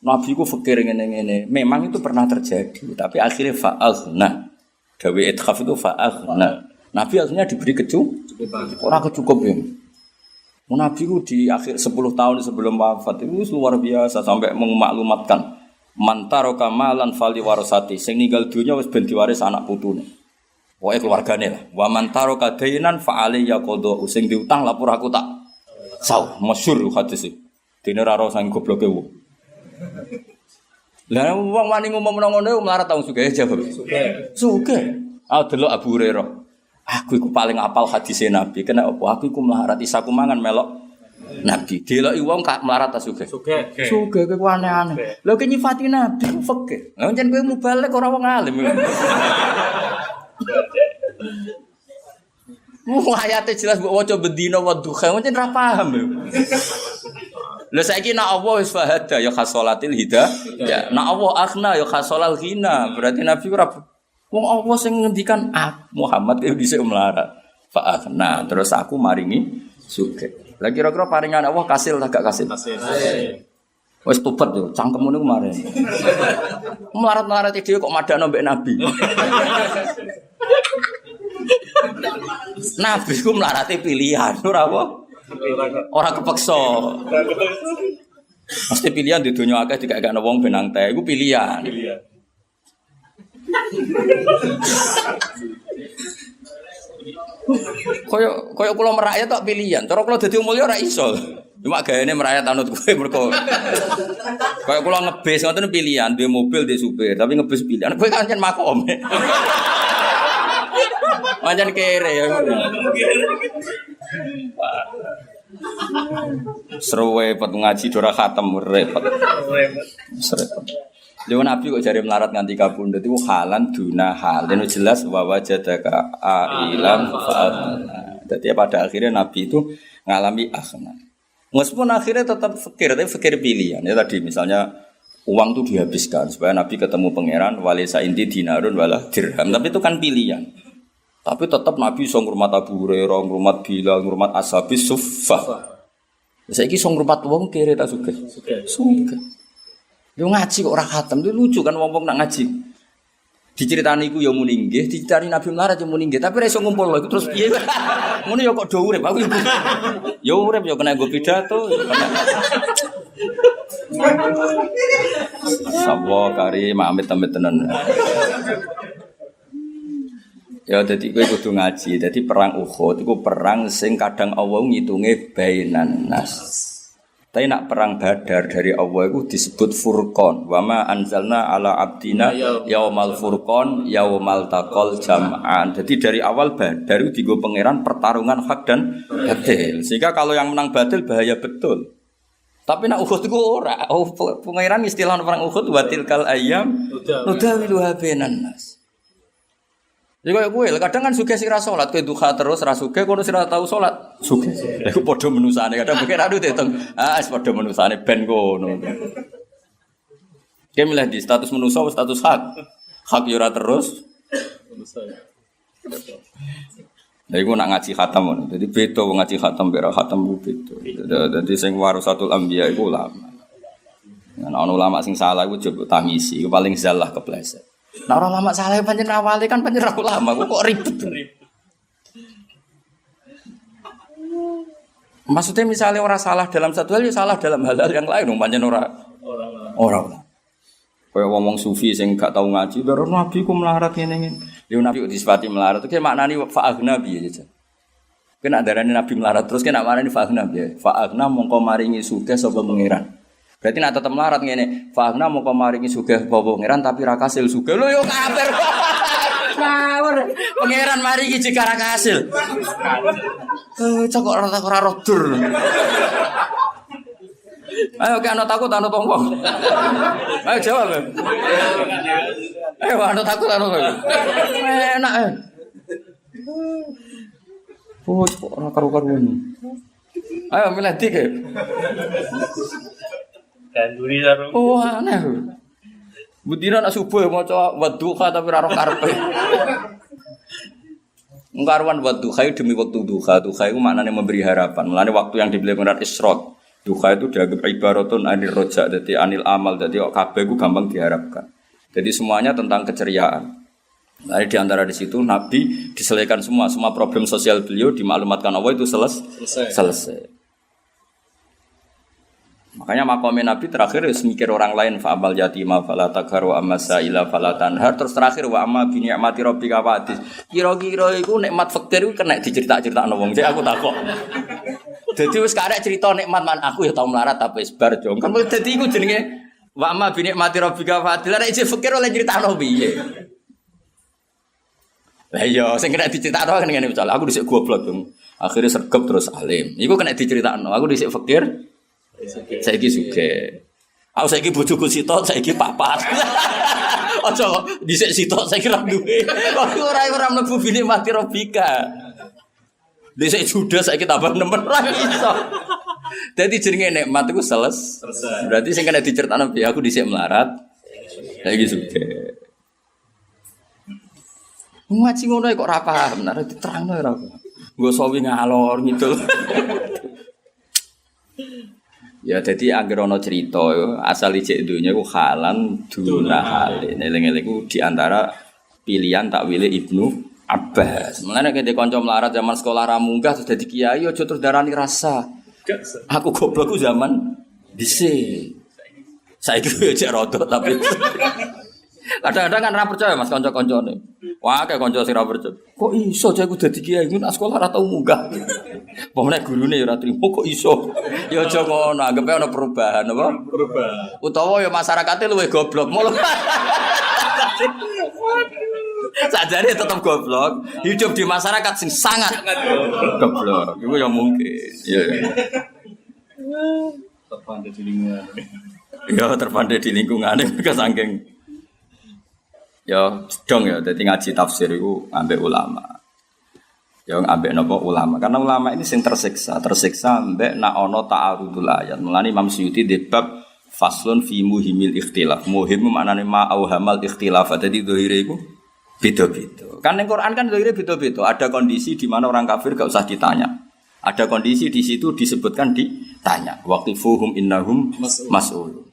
Nabi ku fikir ngene-ngene. Memang itu pernah terjadi, tapi akhirnya fa'aghna. Dawe ikhaf itu fa'aghna. Nabi akhirnya diberi kecukupan. Ora kecukup ya. Nabi ku di akhir 10 tahun sebelum wafat itu luar biasa sampai memaklumatkan mantaro kamalan fali warasati. Sing ninggal dunya wis ben diwaris anak putune. Pokoke keluargane lah. Wa mantaro kadainan fa alayya qada. Sing diutang lapor aku tak saw. Masyhur hadis iki. Dene ora ora sang gobloke wong. Lah wong wani ngomong ngono melarat tau sugih jawab. Sugih. Ah delok Abu Hurairah. Aku iku paling apal hadise Nabi. Kena apa? Aku iku melarat isaku mangan melok Nabi. Deloki wong kak melarat ta sugih. Sugih kowe aneh-aneh. Lha ki nyifati Nabi ku fikih. Lah jan kowe mubalek ora wong alim. Ayate jelas mbok waca bedina wa duha, pancen ra paham. Lha saiki nek Allah wis fahada ya khasolatil hidayah. Nek Allah akhna ya khasolal ghina. Berarti Nabi ora wong Allah sing ngendikan Muhammad itu dhisik melarat. Fa akhna terus aku maringi sugih. Lah kira-kira paringan Allah kasil ta gak kasil? Kasil. Wis tobat yo, cangkemmu niku kemarin. Melarat-melarat dhewe kok madakno mbek Nabi. Nabi ku melarate pilihan, ora apa? Ora kepeksa. Mesti pilihan di dunia akeh dikakekno wong benang teh iku pilihan. Koyo kula merakyat tok pilihan. Cara kula dadi mulya ora iso. Cuma gayane merakyat anut kowe mergo. Koyo kula ngebis ngoten pilihan, duwe mobil, duwe supir, tapi ngebis pilihan. Kowe kan makom. Pancen kere ya. Seru repot ngaji dora khatam repot. Repot. Lha Nabi kok jare melarat nganti kabundut iku halan duna hal. Dan jelas wa wajadaka ailan fa'ana. Dadi pada akhirnya Nabi itu ngalami akhna. Meskipun akhirnya tetap fikir, tapi fikir pilihan. Ya tadi misalnya uang itu dihabiskan supaya Nabi ketemu pangeran walisa inti dinarun wala dirham. Tapi itu kan pilihan. Tapi tetap Nabi iso ngurmat Abu Hurairah, ngurmat Bilal, ngurmat Ashabis Suffah. Saiki iso ngurmat wong kere ta sugih. Sugih. Yo ngaji kok ora khatam, itu lucu kan wong-wong nak ngaji. Diceritani iku ya muni nggih, diceritani Nabi melarat ya muni nggih, tapi ora iso ngumpul lho terus piye. Ngono ya kok do urip aku. Ya urip ya kena nggo pidato. Sapa kari amit-amit tenan. Ya dadi kowe kudu ngaji. Dadi perang Uhud iku perang sing kadang Allah ngitunge bainan nas. Tapi nak perang Badar dari Allah itu disebut Furqan. Wa ma anzalna ala abdina yaumal furqan yaumal taqal jam'an. Jadi dari awal Badar itu digo pangeran pertarungan hak dan batil. Sehingga kalau yang menang batil bahaya betul. Tapi nak Uhud itu ora. Oh, pangeran istilah perang Uhud wa tilkal ayyam nudawiluha bainan nas. Jadi kayak gue, kadang kan sugih sing ra salat, kowe duha terus ra sugih, kono sing ra tau salat, sugih. Lha iku padha menusane, kadang pikir aduh diitung. Wis padha menusane ben kono. Ki milih di status manusa atau status hak. Hak yo ora terus. Lha iku nak ngaji khatam ngono. Dadi beda wong ngaji khatam mek ra khatam ku beda. Dadi sing warasatul anbiya iku ulama. Ana ulama sing salah iku coba tangisi, iku paling zalah kepleset. Nah orang lama salah pancen awale kan pancen ulama kok ribet. Maksudnya misalnya orang salah dalam satu hal, ya salah dalam hal yang lain, pancen orang. Kayak ngomong sufi sing gak tau ngaji, baru nabi ku melarat ngene-ngene. Yo nabi disifati melarat, itu kayak maknani fa'agna piye aja. Kena darani nabi melarat terus kena maknani fa'agna piye? Fa'agna mongko maringi sugih sapa pangeran. Berarti nek tetep melarat ngene, fa'agna mongko maringi sugih sapa pangeran tapi ra kasil sugih. Lho yo kafir. Ngawur. Pangeran maringi jika ra kasil. Cok ora rodur. Ayo ke anak takut anak tongkong. Ayo jawab. Ayo anak takut anak tongkong. Enak. Kok ora karu-karuan. Ayo milih tiga. Ganduri karo. Oh aneh. Budina nak subuh maca wadduha tapi ora karepe. Ngkaruan wadduha demi waktu duha. Duha itu maknanya memberi harapan. Mulane waktu yang dibeli Quran Isra. Duha itu dianggap ibaratun anil roja, jadi anil amal, jadi kabeh itu gampang diharapkan. Jadi semuanya tentang keceriaan. Nah, di antara di situ Nabi diselesaikan semua problem sosial beliau dimaklumatkan Allah itu selesai. Makanya makomnya Nabi terakhir mikir orang lain fa'amal yatima fala taghar wa amma sa'ila fala tanhar, terus terakhir wa amma bi ni'mati rabbika fa'atis. Kira-kira iku nikmat fakir iku kena dicerita-critakno wong. Jadi aku takok. Dadi wis karek cerita nikmat man aku ya tau melarat tapi wis bar jong. Kan dadi iku jenenge wa amma bi ni'mati rabbika fa'atis. Lah nek fakir oleh critakno piye? Lah iya sing kena diceritakno kan ngene misal aku dhisik goblok dong. Akhirnya sergap terus alim. Iku kena diceritakno. Aku dhisik fakir saiki sugih. Aku saiki bojoku sitok, saiki papat. Aja dhisik sitok saiki ra duwe. Kok ora mlebu bini mati robika. Dhisik judes saiki tambah nemen ra iso. Dadi jenenge nikmat iku selesai. Berarti sing kena diceritakno piye aku dhisik melarat. Saiki sugih. Ngaji ngono kok ora paham, nek diterangno ora paham. Nggo sawi ngalor ngidul. Ya jadi anggere ana cerita asal ijek donya iku halan duna halin. Eling-eling iku di antara pilihan takwile Ibnu Abbas. Mulane nek kanca melarat zaman sekolah ra munggah terus dadi kiai aja terus darani rasa. Aku goblokku zaman dhisik. Saiki yo cek rodok tapi kadang-kadang kan ra percaya Mas kanca-kancane. Wah, kayak kanca sing ra percaya. Kok iso aku dadi kiai ngono sekolah ra tau munggah. Pomene gurune ya ora trimo kok iso. Ya aja ngono, anggape ana perubahan apa? Perubahan. Utawa ya masyarakate luwih goblok. Sajane tetep goblok, hidup di masyarakat sing sangat goblok. Iku ya mungkin. Ya. Terpandai di lingkungan. Ya terpandai di lingkungan mereka saking ya dong ya, jadi ngaji tafsir itu ambek ulama. Ya ambek napa ulama. Karena ulama ini sing tersiksa ambek nak ono ta'arudul ayat. Mulane Imam Suyuti di bab faslun fi muhimil ikhtilaf. Muhim maknane ma auhamal ikhtilaf. Jadi zahire iku beda-beda. Kan ning Quran kan zahire beda-beda. Ada kondisi di mana orang kafir gak usah ditanya. Ada kondisi di situ disebutkan ditanya. Waqifuhum innahum mas'ulun.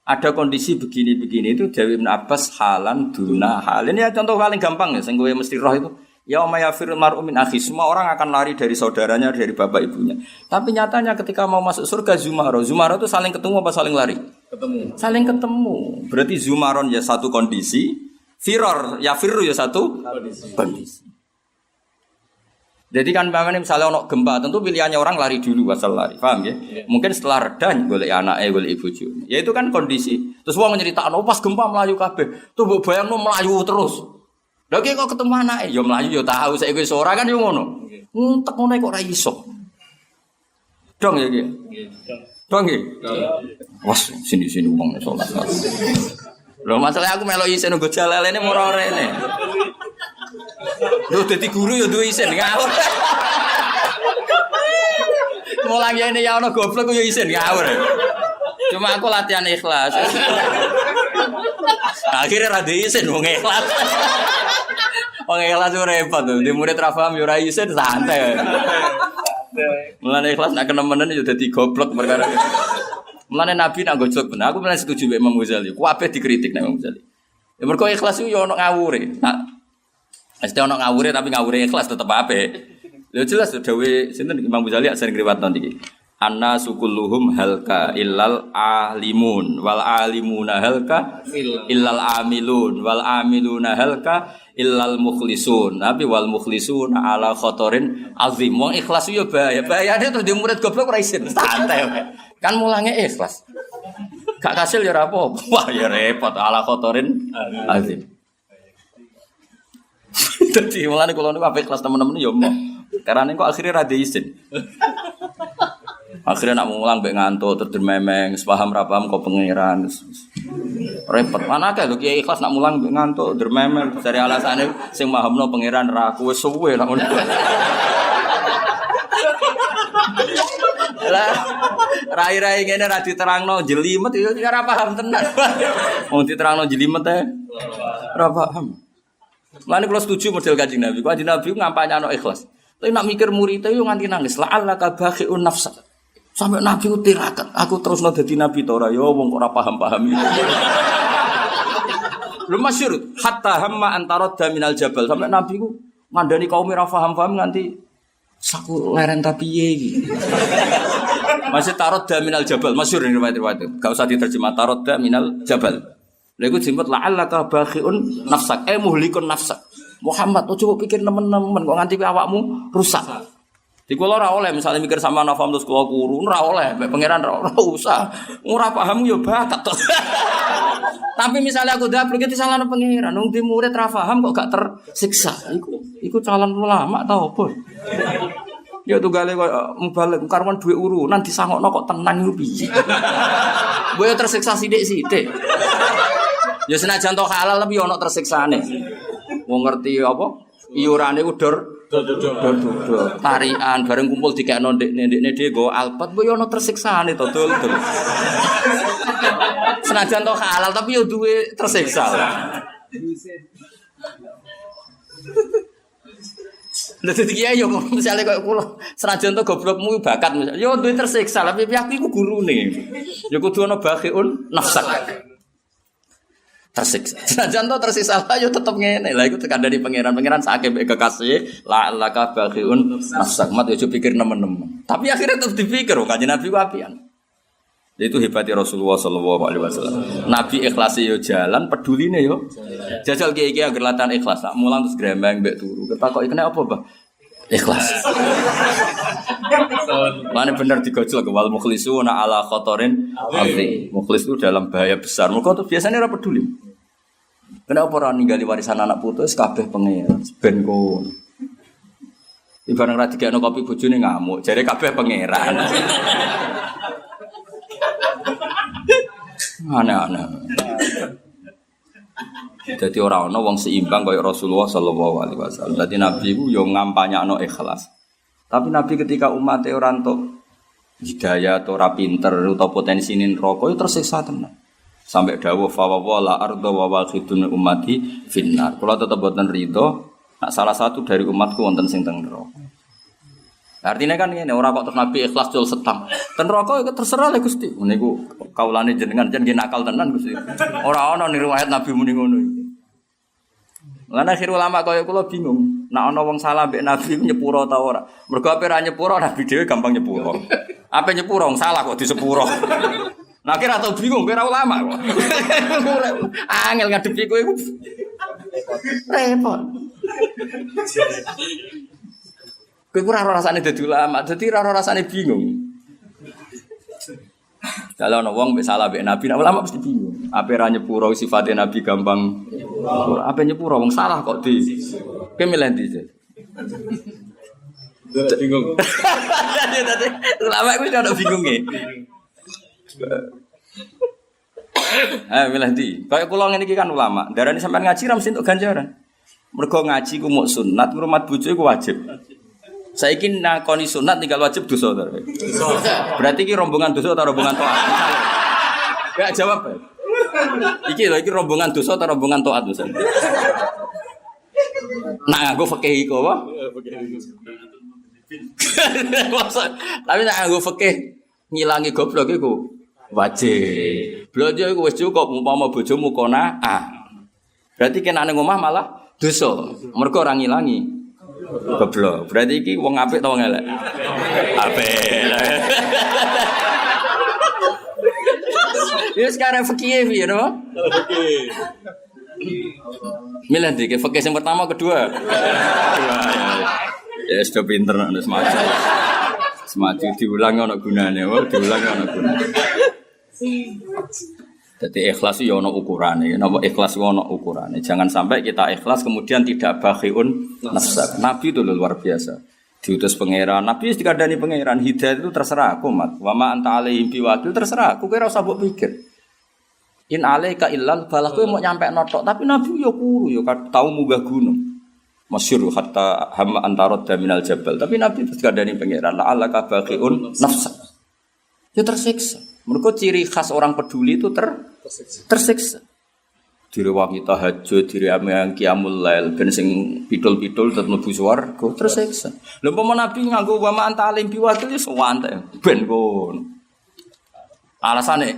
Ada kondisi begini-begini itu Dewi Ibn Abbas halan duna hal. Ini ya contoh paling gampang ya, sing kowe mesti roh itu. Ya mayafirul mar'u min akhi, semua orang akan lari dari saudaranya, dari bapak ibunya. Tapi nyatanya ketika mau masuk surga Zumaro itu saling ketemu apa saling lari? Ketemu. Saling ketemu. Berarti Zumaron ya satu kondisi, firor ya firru ya satu kondisi. Jadi kan misalnya ono gempa, tentu pilihannya orang lari dulu asal lari, paham ya? Mungkin setelah reda golek anake, golek ibuju. Ya itu kan kondisi. Terus wong nyeritakno pas gempa melayu kabeh. Tuh mbok bayangno melayu terus. Lagi kok ketemu anake, ya melayu ya tahu saiki wis ora kan yo ngono. Entek ngono kok ora iso. Dong ya iki. Dong iki. Wes sini-sini wong salat. Lho masalah aku melok isin nggo jalalene ora rene. Lho dadi guru ya duwe isin ngawur. Mulang ya ini ya ono goblok ya isin ngawur. Cuma aku latihan ikhlas. Akhirnya ra isin wong ikhlas. Wong ikhlas ora repot tuh. Di murid ra paham ya ora isin santai. Mulane ikhlas nek kenemenen ya dadi goblok perkara. Mulane Nabi nak gojlok bener. Aku bener setuju mbek Imam Ghazali. Kabeh dikritik nek Imam Ghazali. Ya mergo ikhlas iku yo ono ngawure. Nah, mesti ono ngawure tapi ngawure ikhlas tetep apik. Lha jelas dawuh sinten Imam Ghazali sering riwayat niki. Anna sukulluhum halka illal alimun wal alimuna halka illal amilun wal amiluna halka illal mukhlisun. Tapi wal mukhlisuna ala khotorin azim. Wong ikhlas yo bahaya. Bahayane terus di murid goblok ora isin. Santai wae. Kan mulange ikhlas. Gak kasil ya ora apa-apa. Wah ya repot ala khotorin azim. Dadi mulane kula niku apik kelas temen-temen ya mau. Karena kok akhirnya ra izin. Akhirnya nak mulang mbek ngantuk terus memeng, sepaham ra paham kok pangeran. Repot. Mana akeh lho kiai ikhlas nak mulang mbek ngantuk dermemel dari alasane sing mahamno pangeran ra aku wis suwe lah ngono. Lah rai-rai ngene ra diterangno jelimet yo ora paham tenan. Wong diterangno jelimet e ora paham. Lan kula setuju model Kanjeng Nabi. Kanjeng Nabi ngampanyano ikhlas. Tapi nak mikir murid yo nganti nangis. La'allaka bakhi'un nafsak. Sampai Nabi ku tirakat, aku terus dadi nabi ta ora ya wong kok ora paham-paham iki. Lho masyhur, hatta hamma antaradda minal jabal. Sampai Nabi ku ngandani kaum ora paham-paham nganti saku leren ta piye iki. Masih taradda minal jabal, masyhur ini riwayat-riwayat. Enggak usah diterjemah taradda minal jabal. Lha iku disebut la'allaka bakhiun nafsak, muhlikun nafsak. Muhammad, coba pikir nemen-nemen kok nganti awakmu rusak. Di kula ora oleh misalnya mikir sama nafam terus kula kuru ora oleh, mek pangeran ora usah. Ora paham yo bakat to. Tapi misalnya aku dablek iki salahno pangeran, wong di murid ra paham kok gak tersiksa. Iku calon ulama ta opo? Ya tunggale kok mubalik karuan duwe urunan disangokno kok tenang iku piye. Boyo tersiksa sithik-sithik. Ya senajan to halal tapi ono tersiksane. Wong ngerti apa? Iurane ku dor tarian bareng kumpul dikekno ndekne dhewe nggo alpat mbok yo ono tersiksane to dul. Senajan to halal tapi yo duwe tersiksa. Dadi iki yo misale koyo kula senajan to goblokmu bakat yo duwe tersiksa tapi aku iku gurune. Yo kudu ono bakhiun nafsak. Tersiksa. Senajan to tersisa lah yo tetep ngene. Lah iku tekan dari pangeran sakake mbek kekasih la laka bakhiun nafsak mat yo pikir nemen-nemen. Tapi akhirnya tetep dipikir Kanjeng Nabi ku apian. Itu hebatnya Rasulullah sallallahu alaihi wasallam. Nabi ikhlas yo jalan, peduline yo. Jajal kiai-kiai agar latihan ikhlas, tak mulang terus grembeng mbek turu. Ketakok iki apa, Bah? Ikhlas. Mana benar digojol ke wal mukhlisuna ala khotorin azim. Mukhlis itu dalam bahaya besar. Mereka tuh biasanya ora peduli. Kenapa orang ninggali warisan anak putus kabeh pengen ben kon. Ibarat ra digekno kopi bojone ngamuk, jare kabeh pangeran. Aneh-aneh. Jadi orang ana wong seimbang kaya Rasulullah sallallahu alaihi wasallam. Dadi Nabi ku yo ngampanyakno ikhlas. Tapi Nabi ketika umat ora entuk hidayah atau ora pinter utawa potensine neraka yo tersiksa tenan. Sampai dawuh fa wala arda wa waqidun ummati finnar. Kula tetep boten ridho nek salah satu dari umatku wonten sing teng neraka. Artinya kan ngene ora kok terus Nabi ikhlas jul setang. Ten neraka iku terserah le Gusti. Niku kaulane jenengan jan nggih nakal tenan Gusti. Ora ana riwayat Nabi muni ngono iki. Lan akhir ulama kaya kula bingung. Nek ana wong salah mbek Nabi nyepuro ta ora? Mergo ape ra nyepuro Nabi dhewe gampang nyepuro. Ape nyepuro wong salah kok disepuro. Nah kira tau bingung kira ulama kok. Angel ngadepi kowe iku. Repot. Kowe ora rasane dadi ulama, dadi ora rasane bingung. Kalau ana wong mbek salah mbek Nabi, nek ulama mesti bingung. Ape ra nyepuro sifate Nabi gampang. Ape nyepuro wong salah kok di. Kowe milih ndi? Bingung. Dadi ulama kuwi ora bingung e. Milih ndi? Kayak kula ngene iki kan ulama, darane sampean ngaji ra mesti entuk ganjaran. Mergo ngaji ku muk sunat, ngrumat bojo iku wajib. Saiki nakoni sunat tinggal wajib dosa to. Berarti iki rombongan dosa atau rombongan taat? Enggak jawab. Iki lho iki rombongan dosa atau rombongan taat Ustaz? Nak nganggo fikih iku apa? Tapi nak nganggo fikih ngilangi goblok iku wajib. Blonjo iku wis cukup umpama bojomu qanaah. Berarti kena nang omah malah dosa. Mergo ora ngilangi goblok. Berarti iki wong apik ta wong elek? Apik. Ya sekarang fikih ya, no? Milih dikit, fikih yang pertama, kedua. Ya sudah pinter, ada semaju diulang ana gunane, diulang ana gunane. Jadi ikhlas itu ono ukurane, napa ikhlas itu ono ukurane. Jangan sampai kita ikhlas kemudian tidak bakhiun nafsa. Nabi itu luar biasa. Diutus pangeran, Nabi dikandani pangeran, hidayah itu terserah aku, mat. Wa ma anta alaihim biwakil, terserah aku, kira usah mbok pikir. In alaika illal balah, kowe mau nyampe notok, tapi Nabi yo kuru yo tau munggah gunung. Masyhur hatta hamma antarad minal jabal, tapi Nabi dikandani pangeran, la alaka bakhiun nafsa. Ya tersiksa. Mergo ciri khas orang peduli itu tersiksa. Direwangi tahajud, direwangi qiyamul lail, ben sing pidul-pidul tetep mlebu swarga, tersiksa. Lha umpama Nabi nganggo wa ma anta alim biwakil wis wantek, ben kono. Alasane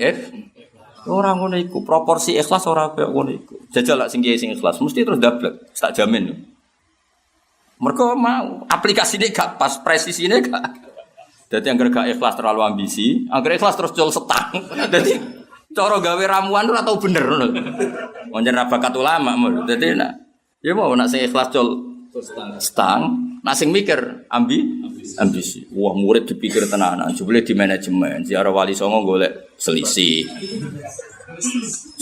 ora ngono iku, proporsi ikhlas ora kaya ngono iku. Jajal lak sing kiye sing ikhlas mesti terus dablek, tak jamin. Mergo mau aplikasine gak pas, presisine gak. Dadi anggere gak ikhlas terlalu ambisi, anggere ikhlas terus jol setang. Dadi cara gawe ramuan ora tau bener ngono. Wonten ra bakat ulama mul. Dadi nak ya mau nak sing ikhlas jol setang, nak sing mikir ambisi. Wah, murid dipikir tenanan, jebule di manajemen, ziarah wali songo golek selisih.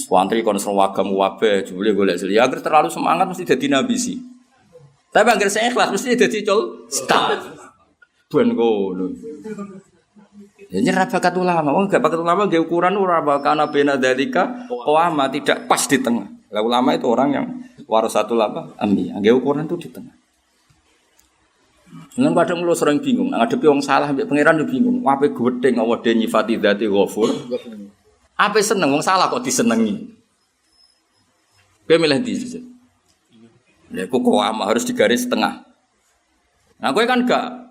Wantri kon serwagam wabe, jebule golek selisih. Agar terlalu semangat mesti dadi nabisi. Tapi agar sing ikhlas mesti dadi jol setang. Ben ngono. Ya nyerah bakat ulama, wong gak bakat ulama nggih ukuran ora bakana bena dalika qawama tidak pas di tengah. Lah ulama itu orang yang warasatul apa? Ambi. Nggih ukuran itu di tengah. Nang kadang kula sering bingung, ngadepi wong salah mbek pangeran yo bingung. Ape gedeng Allah de nyifati dzati ghafur. Ape seneng wong salah kok disenengi. Kowe milih ndi sih? Lha kok qawama harus digaris tengah. Nah kowe kan gak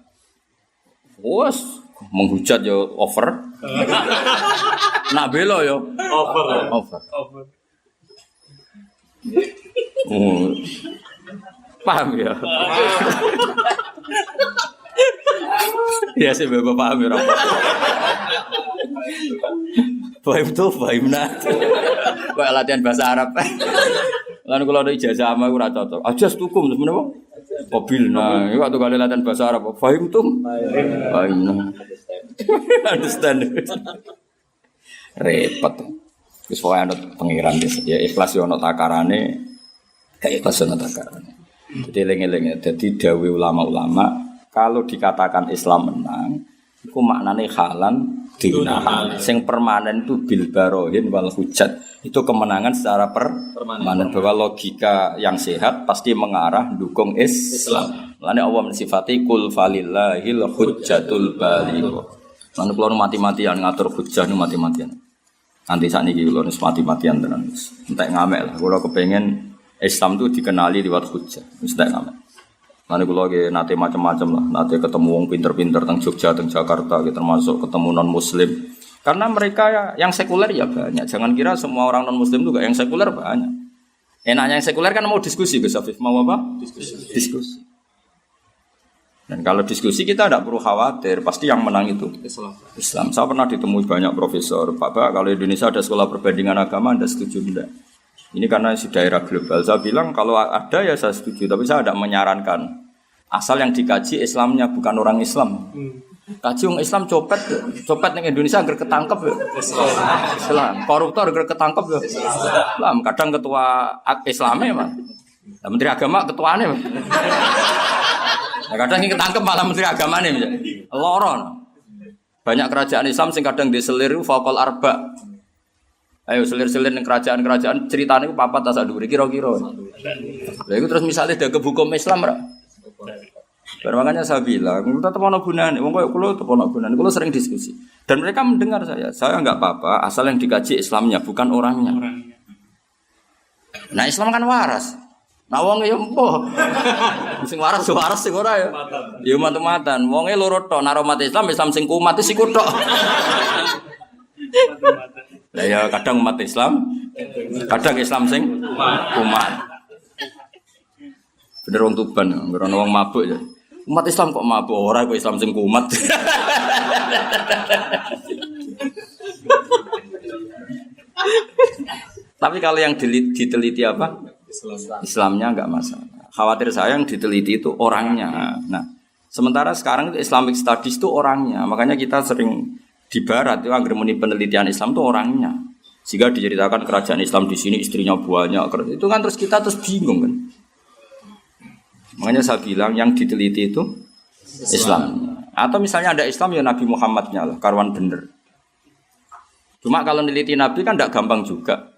menghujat yo over. Nak belo yo over. Paham ya? Ya sih bapak paham ya. Paham tuh, paham nah. Kayak latihan bahasa Arab. Lalu kalau ada ijazah sama aku rata cocok. Ajas tukum terus mana bang? Mobil nah, itu waktu kali latihan bahasa Arab. Paham tuh? Paham nah. Understand? Repot. Terus pokoknya ada pengiran ya ikhlas yo ono takarane, gak ikhlas ono takarane. Jadi lengi-lengi. Jadi dawe ulama-ulama kalau dikatakan Islam menang, itu maknane halan dinahan. Sing permanen itu bil barohin wal hujat. Itu kemenangan secara permanen bahwa logika yang sehat pasti mengarah dukung Islam. Mulane Allah mensifati kul falillahil hujjatul baligh. Lan kula mati-matian ngatur hujjah nu mati-matian. Nanti sakniki kula wis mati-matian tenan. Entek ngamek lah kula kepengin Islam itu dikenali lewat hujjah. Wis entek ngamek. Lan kula ge nate macam-macam lah, nate ketemu wong pinter-pinter teng Jogja, teng Jakarta, termasuk ketemu non-muslim. Karena mereka yang sekuler ya banyak. Jangan kira semua orang non-muslim juga yang sekuler banyak. Enaknya yang sekuler kan mau diskusi, Gus Afif. Mau apa? Diskusi. Dan kalau diskusi kita tidak perlu khawatir, pasti yang menang itu Islam. Saya pernah ditemui banyak profesor, Pak, kalau Indonesia ada sekolah perbandingan agama, Anda setuju tidak? Ini karena di daerah global. Saya bilang kalau ada ya saya setuju, tapi saya tidak menyarankan. Asal yang dikaji Islamnya bukan orang Islam. Kaji orang Islam copet yang Indonesia agar ketangkep ya. Islam. Koruptor agar ketangkep ya. Islam. Kadang ketua Islamnya mah. Menteri Agama ketuanya mah. Nah, kadang yang ketangkep malah Menteri Agama nih. Loron. Banyak kerajaan Islam sing kadang diselir fakol arba. Ayo selir-selir yang kerajaan-kerajaan ceritanya itu papat asa duri kira-kira. Lah itu terus misalnya ada hukum Islam ra. Makanya saya bilang, tetap ono gunane. Wong koyo kula tetep ono gunane. Kula sering diskusi. Dan mereka mendengar saya. Saya enggak apa-apa asal yang dikaji Islamnya bukan orangnya. Nah, Islam kan waras. Nah wong ya empuh. Sing waras sing ora ya. Ya matu-matan. Wonge loro tok, nek umat Islam sing kumat iku tok. Lah ya kadang umat Islam Kadang Islam sing kumat. Bener wong Tuban, ngrono wong mabuk ya. Umat Islam kok mabuk ora kok Islam sing kumat. Tapi kalau yang diteliti apa? Islamnya enggak masalah. Khawatir saya yang diteliti itu orangnya. Nah, sementara sekarang itu Islamic Studies itu orangnya. Makanya kita sering di barat itu agar muni penelitian Islam itu orangnya. Sehingga diceritakan kerajaan Islam di sini istrinya banyak. Itu kan terus kita terus bingung kan. Makanya saya bilang yang diteliti itu Islam. Atau misalnya ada Islam ya Nabi Muhammadnya lah, karuan bener. Cuma kalau neliti Nabi kan tidak gampang juga.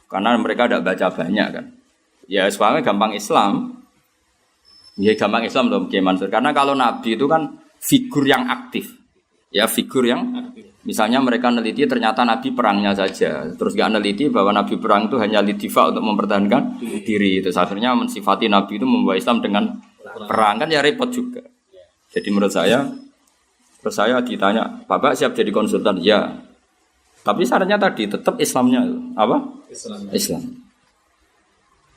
Karena mereka tidak baca banyak kan. Ya soalnya gampang Islam. Ya gampang Islam loh Kiai Mansur. Karena kalau Nabi itu kan figur yang aktif. Ya figur yang misalnya mereka neliti ternyata Nabi perangnya saja. Terus gak neliti bahwa Nabi perang itu hanya lidifa untuk mempertahankan diri. Terus akhirnya mensifati Nabi itu membawa Islam dengan perang kan ya repot juga. Jadi menurut saya, terus saya ditanya, Bapak siap jadi konsultan? Ya. Tapi syaratnya tadi tetap Islamnya apa? Islam.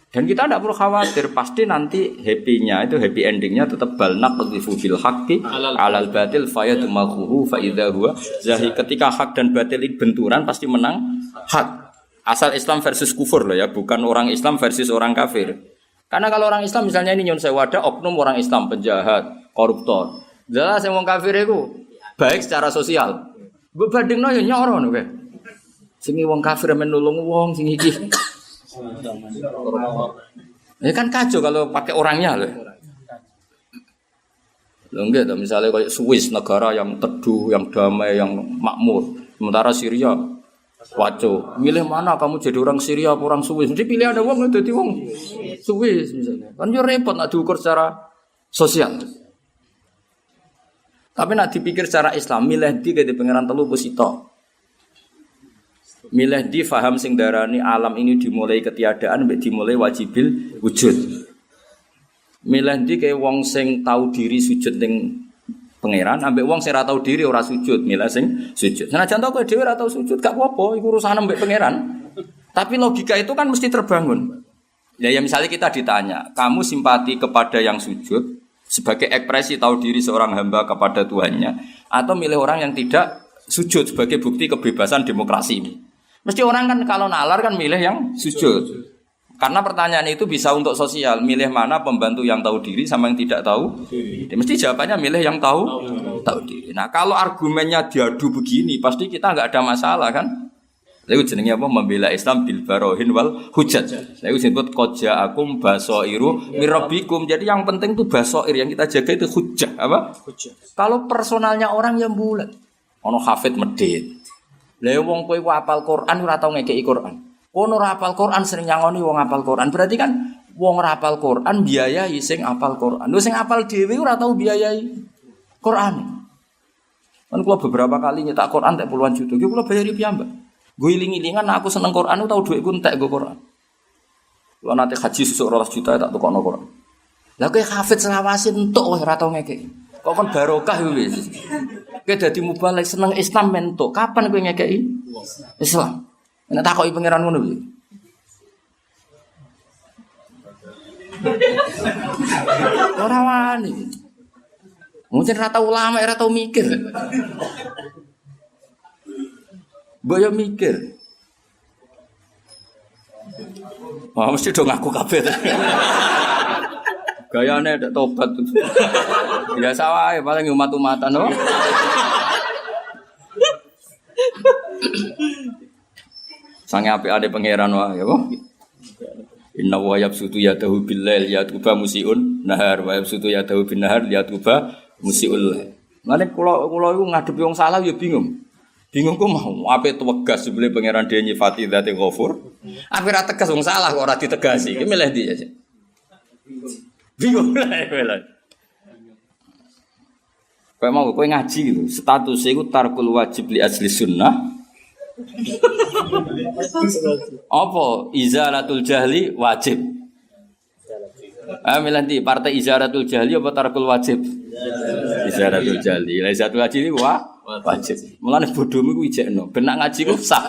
Dan kita tidak perlu khawatir, pasti nanti happy-nya itu happy endingnya tetap balnak qadhifu bil haqqi alal batil fayadmaghuhu fa idza huwa zahi. Ketika hak dan batil itu benturan pasti menang hak. Asal Islam versus kufur loh ya, bukan orang Islam versus orang kafir. Karena kalau orang Islam misalnya ini nyun sewu ada oknum orang Islam penjahat, koruptor. Jelas yang wong kafir itu baik secara sosial. Bebandingno yo nyoro ngono kae. Sing wong kafir men nulung wong sing iki. Ini kan kacau kalau pakai orangnya loh. Loh enggak, misalnya kayak Swiss, negara yang teduh, yang damai, yang makmur. Sementara Syria, waco. Milih mana kamu jadi orang Syria atau orang Swiss? Mesti pilih ada wong jadi wong Swiss misalnya. Kan yo repot nak diukur secara sosial. Tapi nak dipikir secara Islam, milih di ke pangeran telu besito. Milih di faham sing darani alam ini dimulai ketiadaan mbek dimulai wajibil wujud. Milih di kayak wong sing tahu diri sujud ning pangeran ambek wong sing ora tahu diri ora sujud, milih sing sujud. Senajan to kowe dhewe ora tahu sujud gak apa-apa, iku urusan mbek pangeran. Tapi logika itu kan mesti terbangun. Ya misalnya kita ditanya, kamu simpati kepada yang sujud sebagai ekspresi tahu diri seorang hamba kepada Tuhannya atau milih orang yang tidak sujud sebagai bukti kebebasan demokrasi ini? Mesti orang kan kalau nalar kan milih yang sujud. Karena pertanyaan itu bisa untuk sosial, milih mana pembantu yang tahu diri sama yang tidak tahu diri. Mesti jawabannya milih yang tahu diri. Nah kalau argumennya diadu begini, pasti kita nggak ada masalah kan? Lalu jenenge apa? Membela Islam bil barohin wal hujat. Lalu disebut koja akum basairu mirabbikum. Jadi yang penting itu basair, yang kita jaga itu hujah apa? Hujah. Kalau personalnya orang yang bulat, ono hafid medit. Lah wong kowe ku hafal Quran ora tau ngekeki Quran. Kono ora hafal Quran sering nyangoni wong hafal Quran. Berarti kan wong ora hafal Quran biayai sing hafal Quran. Lho sing hafal dhewe ora tau biayai Quran. Kan kula beberapa kali nyetak Quran tak puluhan juta. Ki kula bayari piyambak. Gue iling-ilingan aku seneng Quran tau dhuwitku entek go Quran. Kula nate haji sesuk 200 juta tak tukokno Quran. Lah kowe hafid selawase entuk wae ora tau ngekeki. Kok kon barokah wis. Kowe dadi mubalek seneng Islam mentuk. Kapan kowe ngekeki Islam? Nek takoki pangeran ngono piye? Ora wani. Mungkin ora tau ulama, ora tau mikir. Boyo mikir. Wah, mesti do ngaku kabeh. Gayane ndak tobat. Biasa wae paling umat-umatan no. Sange apik ade pangeran wae ya kok. Inna wa yabsutu yadahu bil lail yatuba musiun nahar wa yabsutu yadahu bin nahar yatuba musiul. Mane kula iku ngadepi wong salah ya bingung. Bingung kok mau ape tegas sebelum pangeran dia nyifati dzate ghafur. Ape ra tegas wong salah kok ora ditegasi. Iki milih ndi aja. Bingung lah. Kayak mau kowe ngaji gitu, statusnya itu tarkul wajib li asli sunnah. Apa izalatul jahli wajib? Milih ndi partai izalatul jahli apa tarkul wajib? Izalatul jahli. Lah izalatul wajib iki wajib. Mulane bodhomu ku ijekno, ben nak ngaji ku sah.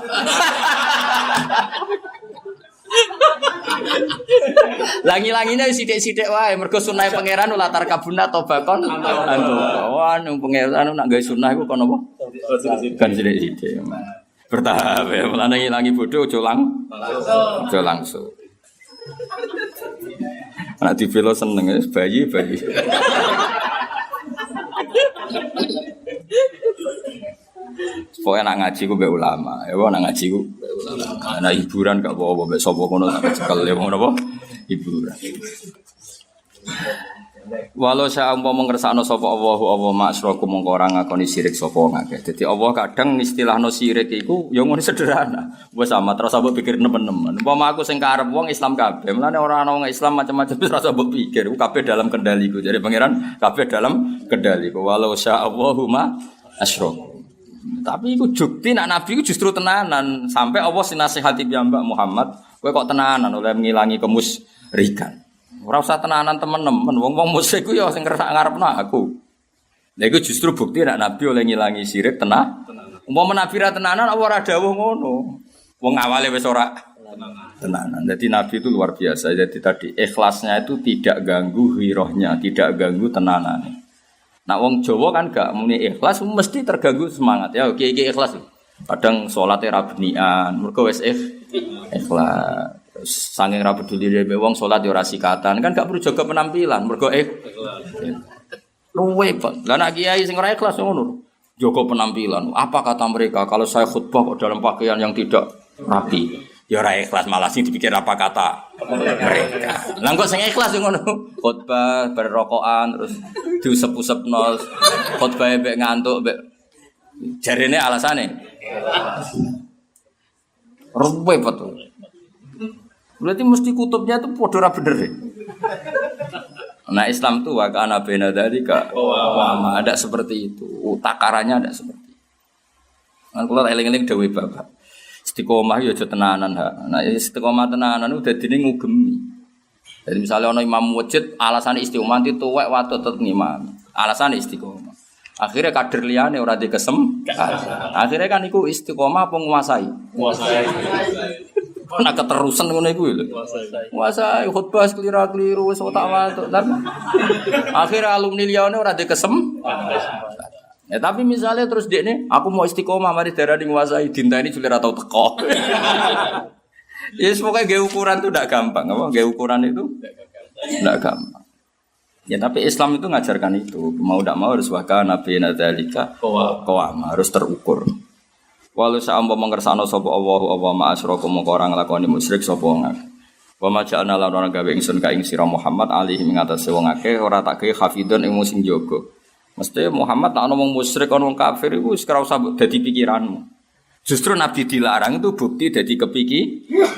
Langi-langinya sithik-sithik wae mergo sunah pangeran latar kabuna tobakon antu. Anu pangeran nak gawe sunah iku kon apa? Kan sithik-sithik. Bertahap ya, mulane ngilangi bodoh aja langsung. Anak dibelo seneng bayi. Pokoknya nak ngaji ku mbek ulama, ya nak ngaji ku mbek ulama. Ana hiburan gak apa-apa mbek sapa kono tak cekel ya ngono apa? Hiburan. Walau saya umpama ngersakno sapa Allah maksraku mongko ora ngakoni syirik sapa ngakeh. Dadi Allah kadang istilahno syirik iku ya ngono sederhana. Wis sama terus mbok pikir nemen-nemen. Umpama aku sing karep wong Islam kabeh, mulane ora ana wong Islam macam-macam wis rasa mbok pikir, kabeh dalam kendaliku. Jadi pangeran kabeh dalam kendaliku. Walau saya Allahumma asyraku. Tapi iku jukti nak nabi iku justru tenanan sampai Allah sinasihati piyambak Muhammad, kowe kok tenanan oleh ngilangi kemusyrikan. Ora usah tenanan temen-temen, wong-wong musyrik ku ya sing ngarepno aku. Lha iku justru bukti nek nabi oleh ngilangi syirik tenan. Umpama nabi ra tenanan apa ora dawuh ngono. Wong awale wis ora tenanan. Jadi nabi itu luar biasa. Jadi tadi ikhlasnya itu tidak ganggu hirohnya, tidak ganggu tenanane. Nah wong Jawa kan gak muni ikhlas mesti terganggu semangat. Ya oke ikhlas. Kadang salate ra benian, mergo wis ikhlas. Saking ra peduli dhewe wong salat yo ora sikatan kan gak perlu jaga penampilan mergo luwe Pak. Lah nek kiai sing ora ikhlas ngono. Jaga penampilan. Apa kata mereka kalau saya khutbah kok dalam pakaian yang tidak rapi? Ya ora ikhlas malah sing dipikir apa kata mereka. Lah kok sing ikhlas ngono. Khutbah berrokokan terus diusep-usepno khutbah mbek ngantuk mbek jarene alasane. Ruwe betul. Berarti mesti kutubnya itu podo ra bener deh. Nah Islam tuh wakana bena dari kak, ada seperti itu, takarannya ada seperti itu. Kan kalau eling-eling dewi bapak, istiqomah ya tenanan ha. Nah istiqomah tenanan udah dini ngugemi. Jadi misalnya ono imam wajib alasan istiqomah itu tuwek waktu tetep ngimam, alasan istiqomah. Akhirnya kader liyane ora dikesem. Akhirnya kan iku istiqomah penguasai. Nak keterusan ngono iku lho. Puasa khutbah kelira-keliru wis otak watuk. Akhire alumni liyane ora dikesem. Ya tapi misalnya terus dekne aku mau istiqomah mari darani nguasai dinteni jule ra tau teko. Ya semoga ge ukuran itu ndak gampang, apa? Ge ukuran itu ndak gampang. Ya tapi Islam itu ngajarkan itu, mau ndak mau harus wakana bina dzalika qawama, harus terukur. Walau sa'amba mengersano sapa Allah ma'asyraku mongko ora nglakoni musyrik sapa wong akeh. Wa ma ja'alna lan ora gawe ingsun ka ing sira Muhammad alaihi ing atase wong akeh ora tak gawe hafidun ing sing jaga. Mesti Muhammad tak ana wong musyrik ana wong kafir iku wis ora usah dadi pikiranmu. Justru Nabi dilarang itu bukti dadi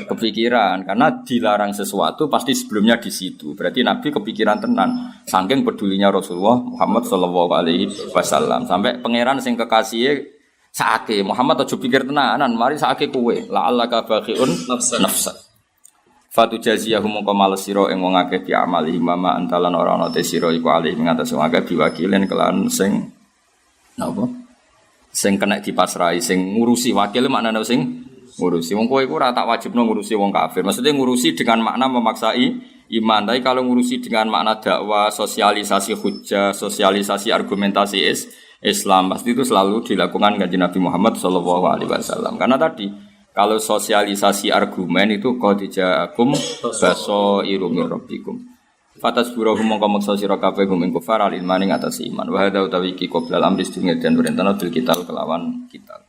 kepikiran karena dilarang sesuatu pasti sebelumnya di situ. Berarti Nabi kepikiran tenan saking pedulinya Rasulullah Muhammad sallallahu alaihi wasallam sampai pangeran sing kekasih saake Muhammad aja pikir tenanan mari saake kowe la allaka bakhiun nafsa fatu jaziyahum mongko males sira ing wong akeh bi amali mama antalan ora ana te sira iku alih ing atas wong akeh diwakilen kelan sing napa sing kena dipasrahi sing ngurusi wakil maknane sing ngurusi wong kowe iku ora tak wajibno ngurusi wong kafir maksudnya ngurusi dengan makna memaksai iman tapi kalau ngurusi dengan makna dakwah sosialisasi hujjah sosialisasi argumentasi Islam pasti itu selalu dilakukan kanjeng Nabi Muhammad sallallahu alaihi wasallam. Karena tadi kalau sosialisasi argumen itu qadijaakum basairu mir rabbikum. Fatasburuhum mongko maksa sira kabeh hum ing kufar al ilmani atas iman. Wa hadza utawi iki qoblal amri sedunge den perintahna bil kitab kelawan kitab.